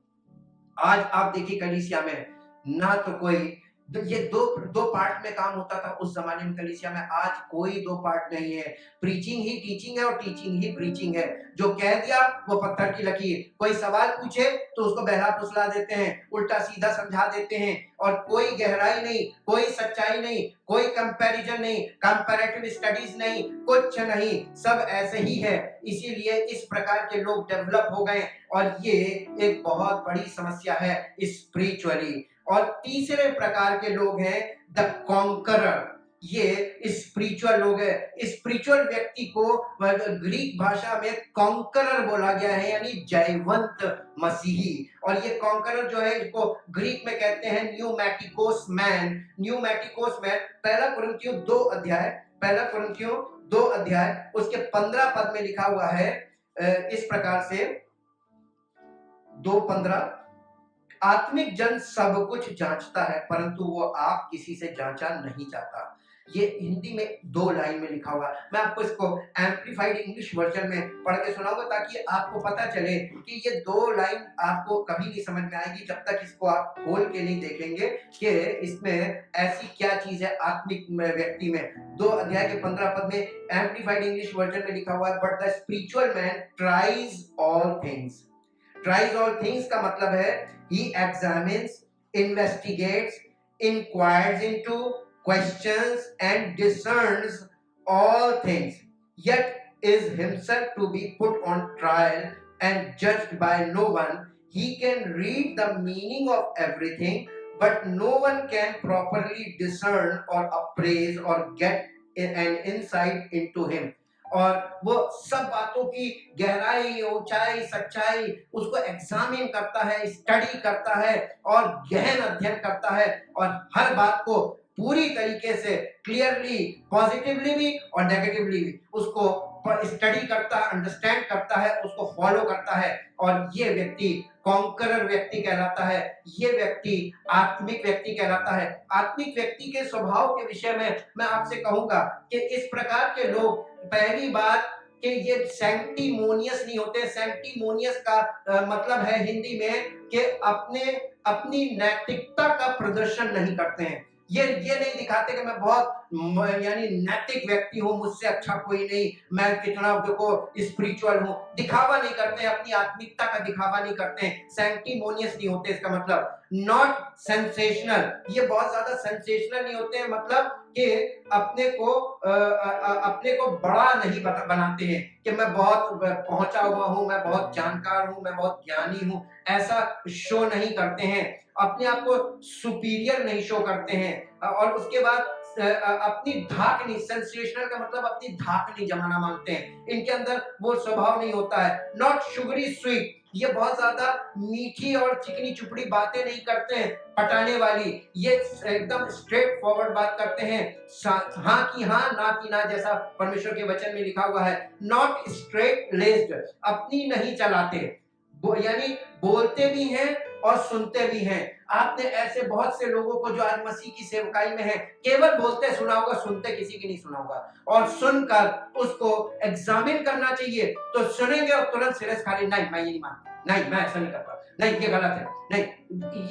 आज आप देखिए कलीसिया में ना तो कोई ये दो दो पार्ट में काम होता था उस जमाने में कलीसिया में। आज कोई दो पार्ट नहीं है। प्रीचिंग ही टीचिंग है और टीचिंग ही प्रीचिंग है। जो कह दिया वो पत्थर की लकीर। कोई सवाल पूछे तो उसको बहला फुसला देते हैं, उल्टा सीधा समझा देते हैं, और कोई गहराई नहीं, कोई सच्चाई नहीं, कोई कंपैरिजन नहीं, कंपैरेटिव स्टडीज नहीं, कुछ नहीं, सब ऐसे ही है। इसीलिए इस प्रकार के लोग डेवलप हो गए और ये एक बहुत बड़ी समस्या है स्पिरिचुअली। और तीसरे प्रकार के लोग हैं द कॉन्करर। ये स्पिरिचुअल लोग है। स्पिरिचुअल व्यक्ति को ग्रीक भाषा में कॉन्करर बोला गया है, यानी जयवंत मसीही। और ये कॉन्करर जो है इसको ग्रीक में कहते हैं न्यूमैटिकोस मैन। न्यूमैटिकोस मैन पहला कुरिन्थियों 2 अध्याय उसके 15 पद में लिखा हुआ है इस प्रकार से, 2:15, आत्मिक जन सब कुछ जांचता है परंतु वो आप किसी से जांचा नहीं जाता। ये हिंदी में 2 लाइन में लिखा हुआ है। मैं आपको इसको एम्प्लीफाइड इंग्लिश वर्जन में पढ़ के सुनाऊंगा ताकि आपको पता चले कि ये 2 लाइन आपको कभी नहीं समझ में आएगी जब तक इसको आप खोल के नहीं देखेंगे कि इसमें ऐसी क्या चीज है आत्मिक व्यक्ति में। 2 अध्याय के 15 पद में एम्प्लीफाइड इंग्लिश वर्जन में लिखा हुआ है, but the spiritual man tries all things. Tries all things का मतलब है he examines, investigates, inquires into, questions and discerns all things, yet is himself to be put on trial and judged by no one. He can read the meaning of everything, but no one can properly discern or appraise or get an insight into him. और वो सब बातों की गहराई, ऊंचाई, सच्चाई उसको examine करता है, स्टडी करता है और गहन अध्ययन करता है, और हर बात को पूरी तरीके से क्लियरली, पॉजिटिवली भी और नेगेटिवली भी उसको स्टडी करता है, अंडरस्टैंड करता है, उसको फॉलो करता है। और ये व्यक्ति कॉन्करर व्यक्ति कहलाता है। ये व्यक्ति आत्मिक व्यक्ति कहलाता है। आत्मिक व्यक्ति के स्वभाव के विषय में मैं आपसे कहूंगा कि इस प्रकार के लोग, पहली बात कि ये सैंक्टिमोनियस नहीं होते। सैंक्टिमोनियस का मतलब है हिंदी में कि अपनी नैतिकता का प्रदर्शन नहीं करते हैं। ये नहीं दिखाते कि मैं बहुत यानी नैतिक व्यक्ति हूँ, मुझसे अच्छा कोई नहीं, मैं कितना देखो स्पिरिचुअल हूँ। दिखावा नहीं करते हैं, अपनी आत्मिकता का दिखावा नहीं करते हैं, सैंक्टिमोनियस नहीं होते। इसका मतलब नॉट सेंसेशनल। ये बहुत ज्यादा सेंसेशनल नहीं होते हैं, मतलब कि अपने को बड़ा नहीं बनाते हैं कि मैं बहुत पहुंचा हुआ हूँ, मैं बहुत जानकार हूँ, मैं बहुत ज्ञानी हूँ। ऐसा शो नहीं करते हैं। अपने आप को सुपीरियर नहीं शो करते हैं। और उसके बाद अपनी धाक नहीं, सेंसेशनल का मतलब अपनी धाक नहीं जमाना मांगते हैं। इनके अंदर वो स्वभाव नहीं होता है। Not sugary sweet. ये बहुत ज्यादा मीठी और चिकनी चुपड़ी बातें नहीं करते हैं, पटाने वाली। ये एकदम स्ट्रेट फॉरवर्ड बात करते हैं, हाँ की हाँ, ना की ना, जैसा परमेश्वर के वचन में लिखा हुआ है। Not straight लेस्ड। अपनी नहीं चलाते, यानी बोलते भी हैं और सुनते भी हैं। आपने ऐसे बहुत से लोगों को जो आज मसीह की सेवकाई में है, केवल बोलते सुना होगा, सुनते किसी की नहीं सुना होगा। और सुनकर उसको एग्जामिन करना चाहिए तो सुनेंगे और तुरंत सिरे से खाली, नहीं मैं ये नहीं मानता, नहीं मैं ऐसा नहीं करता, नहीं ये गलत है, नहीं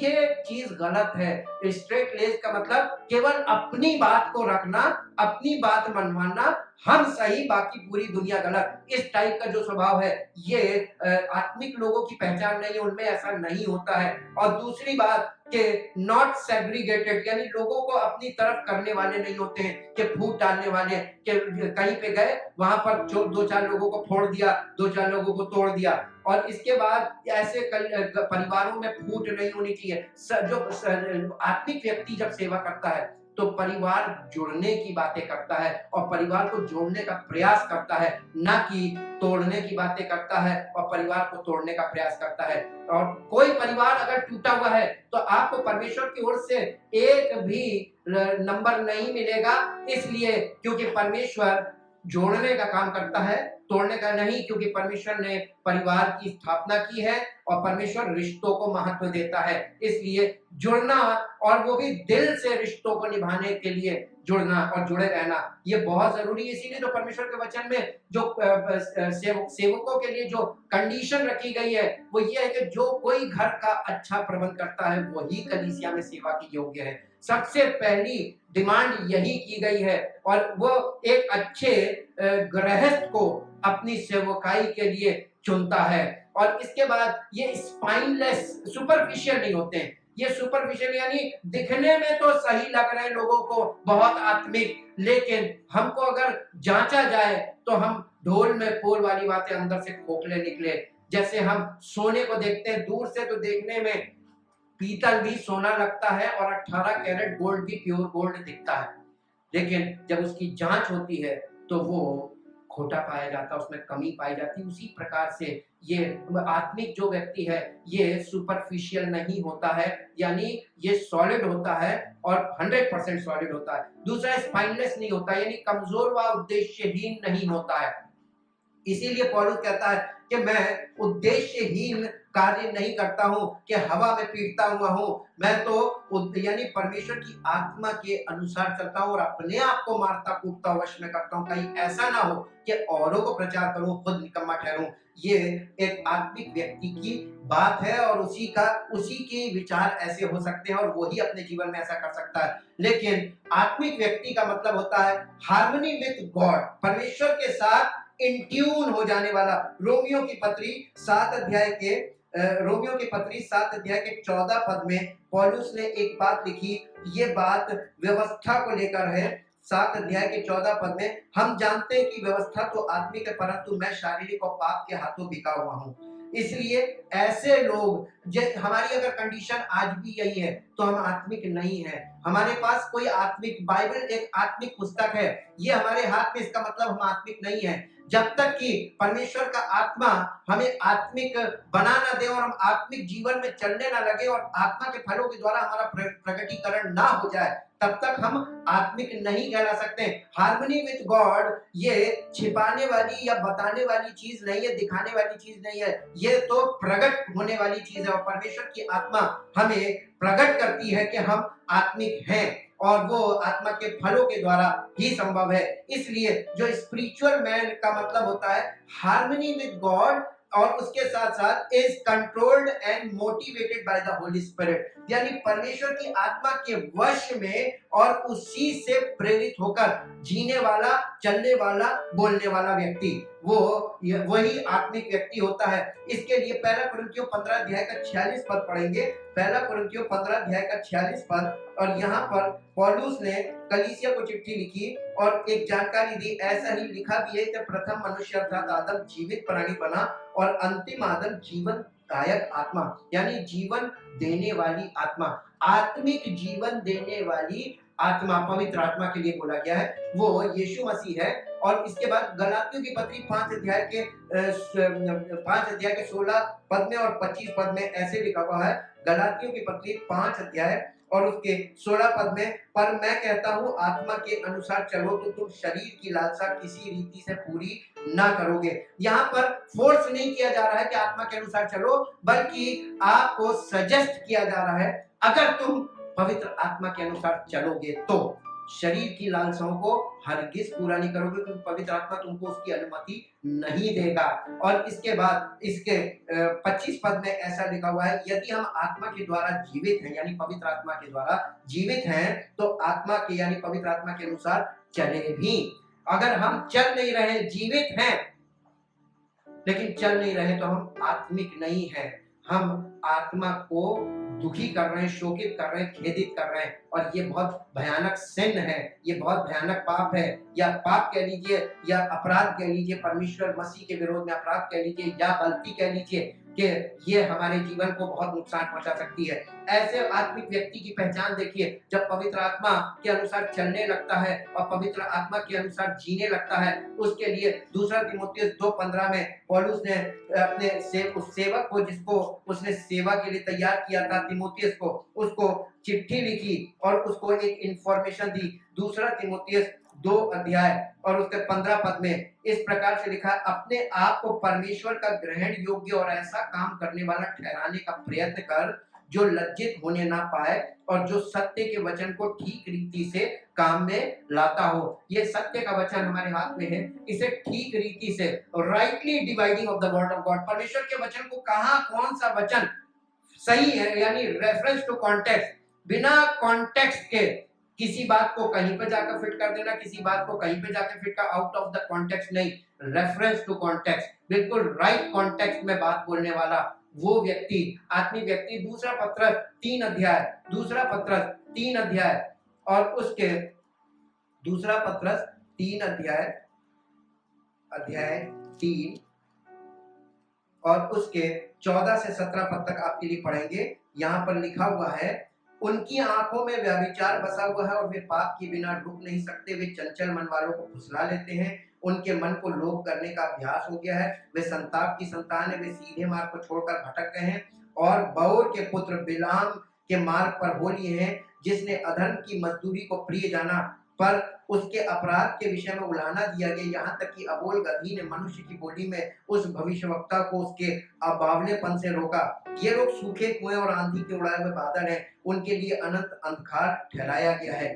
ये चीज गलत है। स्ट्रेट लेज का मतलब केवल अपनी बात को रखना, अपनी बात मनवाना, हम सही बाकी पूरी दुनिया गलत। इस टाइप का जो स्वभाव है ये आत्मिक लोगों की पहचान नहीं है, उनमें ऐसा नहीं होता है। और दूसरी बात कि नॉट सेग्रीगेटेड, यानी लोगों को अपनी तरफ करने वाले नहीं होते हैं, कि फूट डालने वाले, कि कहीं पे गए वहां पर 2-4 लोगों को फोड़ दिया, 2-4 लोगों को तोड़ दिया। और इसके बाद ऐसे परिवारों में फूट नहीं होनी चाहिए। जो आत्मिक व्यक्ति जब सेवा करता है तो परिवार जुड़ने की बातें करता है और परिवार को जोड़ने का प्रयास करता है, ना कि तोड़ने की बातें करता है और परिवार को तोड़ने का प्रयास करता है। और कोई परिवार अगर टूटा हुआ है तो आपको परमेश्वर की ओर से एक भी नंबर नहीं मिलेगा, इसलिए क्योंकि परमेश्वर जोड़ने का काम करता है तोड़ने का नहीं, क्योंकि परमेश्वर ने परिवार की स्थापना की है और परमेश्वर रिश्तों को महत्व देता है। इसलिए जुड़ना, और वो भी दिल से रिश्तों को निभाने के लिए जुड़ना और जुड़े रहना, ये बहुत जरूरी है। इसीलिए तो परमेश्वर के वचन में जो सेवकों के लिए जो कंडीशन रखी गई है वो ये है कि जो कोई घर का अच्छा प्रबंध करता है वही कलीसिया में सेवा की योग्य है। सबसे पहली डिमांड यही की गई है, और वो एक अच्छे गृहस्थ को अपनी सेवकाई के लिए चुनता है। और इसके बाद ये स्पाइनलेस, सुपरफिशियल नहीं होते हैं। ये सुपरफिशियल यानी दिखने में तो सही लग रहे हैं लोगों को, बहुत आत्मिक, लेकिन हमको अगर जांचा जाए तो हम ढोल में पोल वाली बातें अंदर से खोखले निकले। जैसे हम सोने को देखते हैं, दूर से तो देखने में पीतल भी सोना लगता है और 18 कैरेट गोल्ड भी प्योर गोल्ड दिखता है, लेकिन जब उसकी जांच होती है तो वो खोटा पाया जाता है, उसमें कमी पाई जाती है। उसी प्रकार से ये आत्मिक जो व्यक्ति है ये सुपरफिशियल नहीं होता है, यानी ये सॉलिड होता है और 100% सॉलिड होता है। दूसरा, स्पाइनलेस नहीं होता, यानी कमजोर व उद्देश्यहीन नहीं होता है। इसीलिए पौलुस कहता है कि मैं उद्देश्यहीन कार्य नहीं करता हूं कि हवा में पीटता हुआ हूं, मैं तो यानी परमेश्वर की आत्मा के अनुसार चलता हूं और अपने आप को मारता कूटता वश में करता हूं, कहीं ऐसा ना हो कि औरों को प्रचार करूं, खुद निकम्मा ठहरूं। ये एक आत्मिक व्यक्ति की बात है और उसी के विचार ऐसे हो सकते हैं और वही अपने जीवन में ऐसा कर सकता है। लेकिन आत्मिक व्यक्ति का मतलब होता है हार्मनी विद गॉड, परमेश्वर के साथ इन ट्यून हो जाने वाला। रोमियो की पत्री 7 अध्याय के 14 पद में पौलुस ने एक बात लिखी। ये बात व्यवस्था को लेकर है। 7 अध्याय के 14 पद में, हम जानते हैं कि व्यवस्था तो आत्मिक है, परंतु मैं शारीरिक और पाप के हाथों बिका हुआ हूँ। इसलिए ऐसे लोग, हमारी अगर कंडीशन आज भी यही है तो हम आत्मिक नहीं है। हमारे पास कोई आत्मिक, बाइबल एक आत्मिक पुस्तक है, ये हमारे हाथ में, इसका मतलब हम आत्मिक नहीं है। जब तक कि परमेश्वर का आत्मा हमें आत्मिक बना ना दे और हम आत्मिक जीवन में चलने ना लगे और आत्मा के फलों के द्वारा हमारा प्रकटीकरण ना हो जाए, तब तक हम आत्मिक नहीं कहला सकते। हार्मनी विद गॉड ये छिपाने वाली या बताने वाली चीज नहीं है, दिखाने वाली चीज नहीं है, ये तो प्रकट होने वाली चीज है। और परमेश्वर की आत्मा हमें प्रकट करती है कि हम आत्मिक हैं और वो आत्मा के फलों के द्वारा ही संभव है। इसलिए जो स्पिरिचुअल मैन का मतलब होता है हार्मनी विद गॉड, और उसके साथ साथ is controlled and motivated by the Holi spirit, यानी परमेश्वर की आत्मा के वश में और उसी से प्रेरित होकर जीने वाला, चलने वाला, बोलने वाला व्यक्ति, वो वही आत्मिक व्यक्ति होता है। इसके लिए 1 कुरिन्थियों 15 अध्याय का 46 पद पढ़ेंगे। 1 कुरिन्थियों 15 अध्याय का 46 पद, और यहाँ पर पौलुस ने कलीसिया को चिट्ठी लिखी और एक जानकारी दी। ऐसा ही लिखा भी है कि प्रथम मनुष्य अर्थात आदम जीवित प्राणी बना और अंतिम आदम जीवनदायक आत्मा, यानी जीवन देने वाली आत्मा, आत्मिक जीवन देने वाली आत्मा, पवित्र आत्मा के लिए बोला गया है, वो यीशु मसीह है। और इसके बाद गलातियों की पत्री 5 अध्याय के 16 पद में और 25 पद में ऐसे लिखा हुआ है। गलातियों की पत्री 5 अध्याय और उसके 16 पद में, पर मैं कहता हूँ आत्मा के अनुसार चलो तो तुम शरीर की लालसा किसी रीति से पूरी ना करोगे। यहाँ पर फोर्स नहीं किया जा रहा है कि आत्मा के अनुसार चलो, बल्कि आपको सजेस्ट किया जा रहा है अगर तुम पवित्र आत्मा के अनुसार चलोगे तो शरीर की लालसाओं को हरगिज पूरा नहीं करोगे, क्योंकि पवित्र आत्मा तुमको उसकी अनुमति नहीं देगा। और इसके बाद इसके 25 पद में ऐसा लिखा हुआ है, यदि हम आत्मा के द्वारा जीवित हैं, यानी पवित्र आत्मा के द्वारा जीवित हैं, तो आत्मा के यानी पवित्र आत्मा के अनुसार चले भी। अगर हम चल नहीं रहे, जीवित हैं लेकिन चल नहीं रहे, तो हम आत्मिक नहीं है। हम आत्मा को दुखी कर रहे हैं, शोकित कर रहे हैं, खेदित कर रहे हैं, और ये बहुत भयानक सिन है, ये बहुत भयानक पाप है, या पाप कह लीजिए या अपराध कह लीजिए, परमेश्वर मसीह के विरोध में अपराध कह लीजिए या गलती कह लीजिए, कि ये हमारे जीवन को बहुत नुकसान पहुंचा सकती है। ऐसे आत्मिक व्यक्ति की पहचान देखिए, जब पवित्र आत्मा के अनुसार चलने लगता है और पवित्र आत्मा के अनुसार जीने लगता है, उसके लिए 2 तीमुथियुस 2:15 में पौलुस ने अपने उस सेवक को, जिसको उसने सेवा के लिए तैयार किया था, तीमुथियुस को, उसको चिट्ठी लिखी और उसको एक इंफॉर्मेशन दी। 2 तीमुथियुस 2 अध्याय और उसके 15 पद में इस प्रकार से लिखा है, अपने आप को परमेश्वर का ग्रहण योग्य और ऐसा काम करने वाला ठहराने का प्रयत्न कर जो लज्जित होने ना पाए और जो सत्य के वचन को ठीक रीति से काम में लाता हो। ये सत्य का वचन हमारे हाथ में है, इसे ठीक रीति से rightly dividing of the word of God, परमेश्वर के वचन को कहां कौन सा वचन सही है, यानी रेफरेंस टू कॉन्टेक्स्ट, बिना कॉन्टेक्स्ट के किसी बात को कहीं पे जाकर फिट कर देना, किसी बात को कहीं पे जाकर फिट कर, आउट ऑफ द कॉन्टेक्स्ट नहीं, रेफरेंस टू कॉन्टेक्स्ट, बिल्कुल राइट कॉन्टेक्स्ट में बात बोलने वाला वो व्यक्ति, आत्मिक व्यक्ति। दूसरा पत्रस 3 अध्याय, दूसरा पत्रस 3 अध्याय और उसके दूसरा पत्रस 3 अध्याय, अध्याय 3 और उसके 14 से 17 पद तक आपके लिए पढ़ेंगे। यहाँ पर लिखा हुआ है, उनकी आंखों में व्यभिचार बसा हुआ है और वे पाप के बिना रुक नहीं सकते, वे चंचल मन वालों को फुसला लेते हैं, उनके मन को लोभ करने का अभ्यास हो गया है, वे संताप की संतान है, वे सीधे मार्ग को छोड़कर भटक गए हैं और बओर के पुत्र बिलाम के मार्ग पर हो लिए हैं, जिसने अधर्म की मजदूरी को प्रिय जाना पर उसके अपराध के विषय में उलाहना दिया गया, यहाँ तक कि अबोल गधी ने मनुष्य की बोली में उस भविष्यवक्ता को उसके अबावलेपन से रोका। ये लोग सूखे कुएं और आंधी के उड़ाए हुए बादल हैं, उनके लिए अनंत अंधकार ठहराया गया है।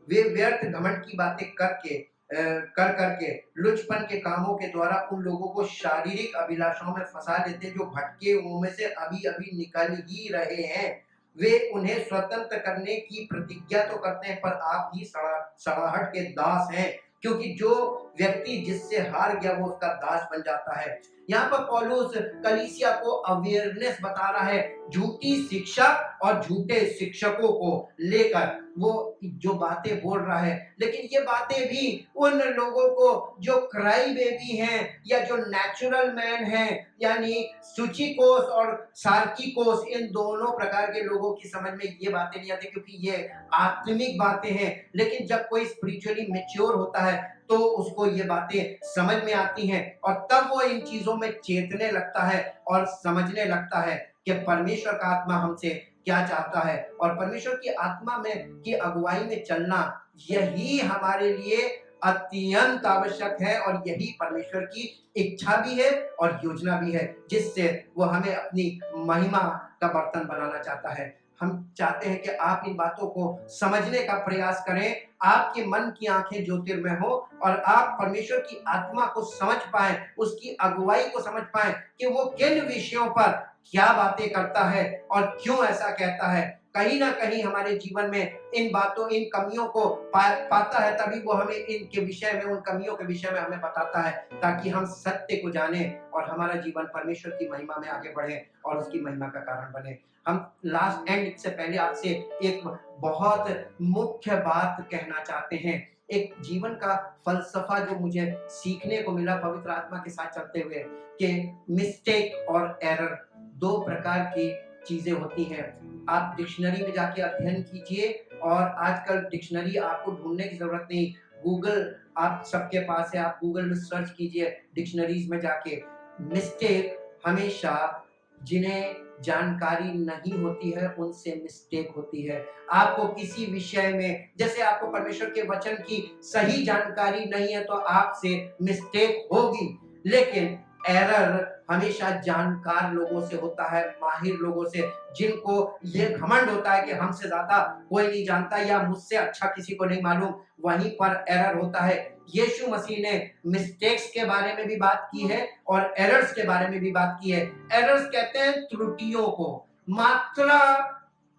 वे व्यर्थ घमंड की बातें कर करके लुचपन के कामों के द्वारा उन लोगों को शारीरिक अभिलाषाओं में फंसा लेते हैं जो भटके मुंह में से अभी अभी निकल ही रहे हैं। वे उन्हें स्वतंत्र करने की प्रतिज्ञा तो करते हैं पर आप ही सड़ाहट के दास हैं, क्योंकि जो व्यक्ति जिससे हार गया वो उसका दास बन जाता है। यहाँ पर पौलुस कलीसिया को अवेयरनेस बता रहा है झूठी शिक्षा और झूठे शिक्षकों को लेकर, वो जो बातें बोल रहा है, लेकिन ये बातें भी उन लोगों को जो क्राई बेबी हैं या जो नेचुरल मैन हैं, यानी सुचिकोस और सार्किकोस, इन दोनों प्रकार के लोगों की समझ में ये बातें नहीं आती, क्योंकि ये आत्मिक बातें हैं। लेकिन जब कोई स्पिरिचुअली मैच्योर होता है तो उसको ये बातें समझ में आती हैं और तब वो इन चीजों में चेतने लगता है और समझने लगता है कि परमेश्वर का आत्मा हमसे क्या चाहता है, और परमेश्वर की आत्मा में की अगुवाई में चलना यही हमारे लिए अत्यंत आवश्यक है और यही परमेश्वर की इच्छा भी है और योजना भी है, जिससे वो हमें अपनी महिमा का बर्तन बनाना चाहता है। हम चाहते हैं कि आप इन बातों को समझने का प्रयास करें, आपके मन की आंखें ज्योतिर्मय हो और आप परमेश्वर की आत्मा को समझ पाएं, उसकी अगुवाई को समझ पाएं कि वो किन विषयों पर क्या बातें करता है और क्यों ऐसा कहता है। कहीं ना कहीं हमारे जीवन में इन बातों, इन कमियों को पाता है, तभी वो हमें इनके विषय में, उन कमियों के विषय में हमें बताता है, ताकि हम सत्य को जाने और हमारा जीवन परमेश्वर की महिमा में आगे बढ़े और उसकी महिमा का कारण बने। हम लास्ट एंड से पहले आपसे एक बहुत मुख्य बात कहना चाहते हैं, एक जीवन का फलसफा जो मुझे सीखने को मिला पवित्र आत्मा के साथ चलते हुए, कि मिस्टेक और एरर 2 प्रकार की चीजें होती हैं। आप डिक्शनरी में जाके अध्ययन कीजिए, और आजकल डिक्शनरी आपको ढूंढने की जरूरत नहीं, गूगल आप सबके पास है, आप गूगल में सर्च कीजिए डिक्शनरीज में जाके। मिस्टेक हमेशा जिन्हें जानकारी नहीं होती है उनसे मिस्टेक होती है। आपको किसी विषय में, जैसे आपको परमेश्वर के वचन की सही जानकारी नहीं है तो आपसे मिस्टेक होगी, लेकिन एरर हमेशा जानकार लोगों से होता है, माहिर लोगों से, जिनको ये घमंड होता है कि हमसे ज्यादा कोई नहीं जानता या मुझसे अच्छा किसी को नहीं मालूम, वहीं पर एरर होता है। यीशु मसीह ने मिस्टेक्स के बारे में भी बात की है और एरर्स के बारे में भी बात की है। एरर्स कहते हैं त्रुटियों को, मात्रा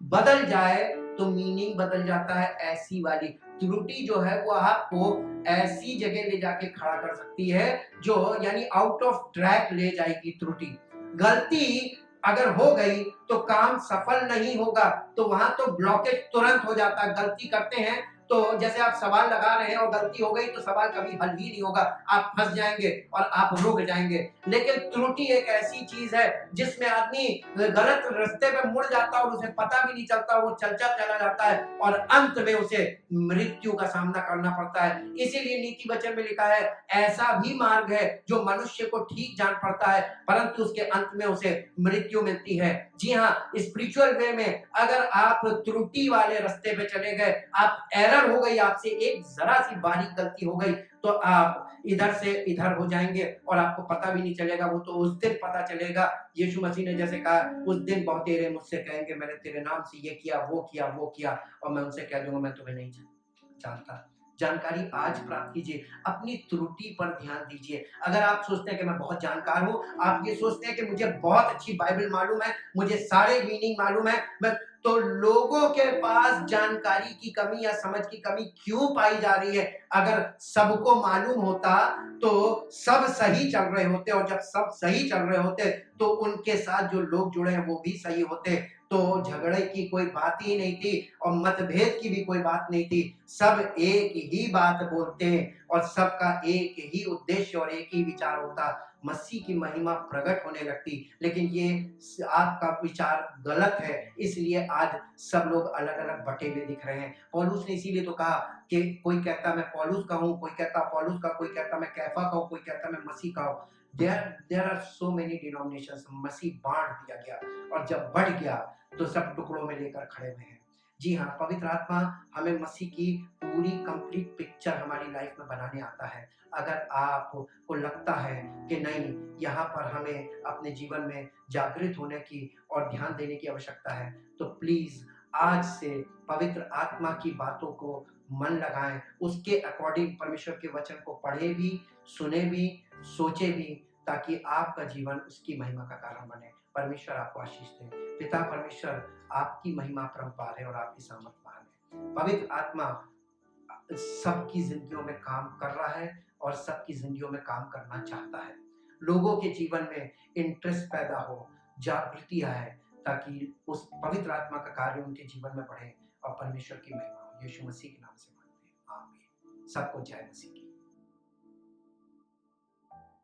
बदल जाए तो मीनिंग बदल जाता है, ऐसी वाली त्रुटि जो है वो आपको ऐसी जगह ले जाके खड़ा कर सकती है जो, यानी आउट ऑफ ट्रैक ले जाएगी। त्रुटि, गलती अगर हो गई तो काम सफल नहीं होगा, तो वहां तो ब्लॉकेज तुरंत हो जाता है। गलती करते हैं तो जैसे आप सवाल लगा रहे हैं और गलती हो गई तो सवाल कभी हल ही नहीं होगा, आप फंस जाएंगे और आप रुक जाएंगे। लेकिन त्रुटि एक ऐसी चीज है जिसमें आदमी गलत रास्ते पे मुड़ जाता है और उसे पता भी नहीं चलता, वो चलता चला जाता है और अंत में उसे मृत्यु का सामना करना पड़ता है। इसीलिए नीति वचन में लिखा है, ऐसा भी मार्ग है जो मनुष्य को ठीक जान पड़ता है परंतु उसके अंत में उसे मृत्यु मिलती है। जी हाँ, स्पिरिचुअल वे में अगर आप त्रुटि वाले रास्ते पे चले गए, आप एरर एरर हो गई आपसे, एक जरा सी बारीक गलती हो गई तो आप इधर से इधर हो जाएंगे और आपको पता भी नहीं चलेगा। वो तो उस दिन पता चलेगा। यीशु मसीह ने जैसे कहा, उस दिन बहुतेरे मुझसे कहेंगे मैंने तेरे नाम से ये किया वो किया वो किया, और मैं उनसे कह दूंगा मैं तुम्हें नहीं जानता। जानकारी आज प्राप्त कीजिए, अपनी त्रुटि पर ध्यान दीजिए। अगर आप सोचते हैं कि मैं बहुत जानकार हूं, आप ये सोचते हैं कि मुझे बहुत अच्छी बाइबल मालूम है, मुझे सारे मीनिंग मालूम है, मैं तो लोगों के पास जानकारी की कमी या समझ की कमी क्यों पाई जा रही है? अगर सबको मालूम होता तो सब सही चल रहे होते, और जब सब सही चल रहे होते तो उनके साथ जो लोग जुड़े हैं वो भी सही होते, तो झगड़े की कोई बात ही नहीं थी और मतभेद की भी कोई बात नहीं थी। सब एक ही बात बोलते हैं और सबका एक ही उद्देश्य और एक ही विचार होता, मसीह की महिमा प्रकट होने लगती। लेकिन ये आपका विचार गलत है, इसलिए आज सब लोग अलग अलग बटे हुए दिख रहे हैं। पौलुस ने इसीलिए तो कहा कि कोई कहता मैं पौलुस का हूं, कोई कहता पौलुस का, कोई कहता मैं कैफा का हूं, कोई कहता मैं मसीह का हूं। There are so many denominations. मसीह बांट दिया गया, और जब बढ़ गया तो सब टुकड़ों में लेकर खड़े हुए हैं। जी हाँ, पवित्र आत्मा हमें मसीह की पूरी कंप्लीट पिक्चर हमारी लाइफ में बनाने आता है। अगर आपको लगता है कि नहीं, यहाँ पर हमें अपने जीवन में जागृत होने की और ध्यान देने की आवश्यकता है, तो प्लीज आज से पवित्र आत्मा की बातों को मन लगाएं, उसके अकॉर्डिंग परमेश्वर के वचन को पढ़े भी, सुने भी, सोचे भी, ताकि आपका जीवन उसकी महिमा का कारण बने। परमेश्वर आपको आशीष दे। पिता परमेश्वर, आपकी महिमा परम्पार है और आपकी सामर्थ महान है। पवित्र आत्मा सबकी जिंदगियों में काम कर रहा है और सबकी जिंदगियों में काम करना चाहता है। लोगों के जीवन में इंटरेस्ट पैदा हो, जागृति आए, ताकि उस पवित्र आत्मा का कार्य उनके जीवन में बढ़े और परमेश्वर की महिमा हो। यीशु मसीह के नाम से मांगते हैं, आमीन। सबको जय मसीह की।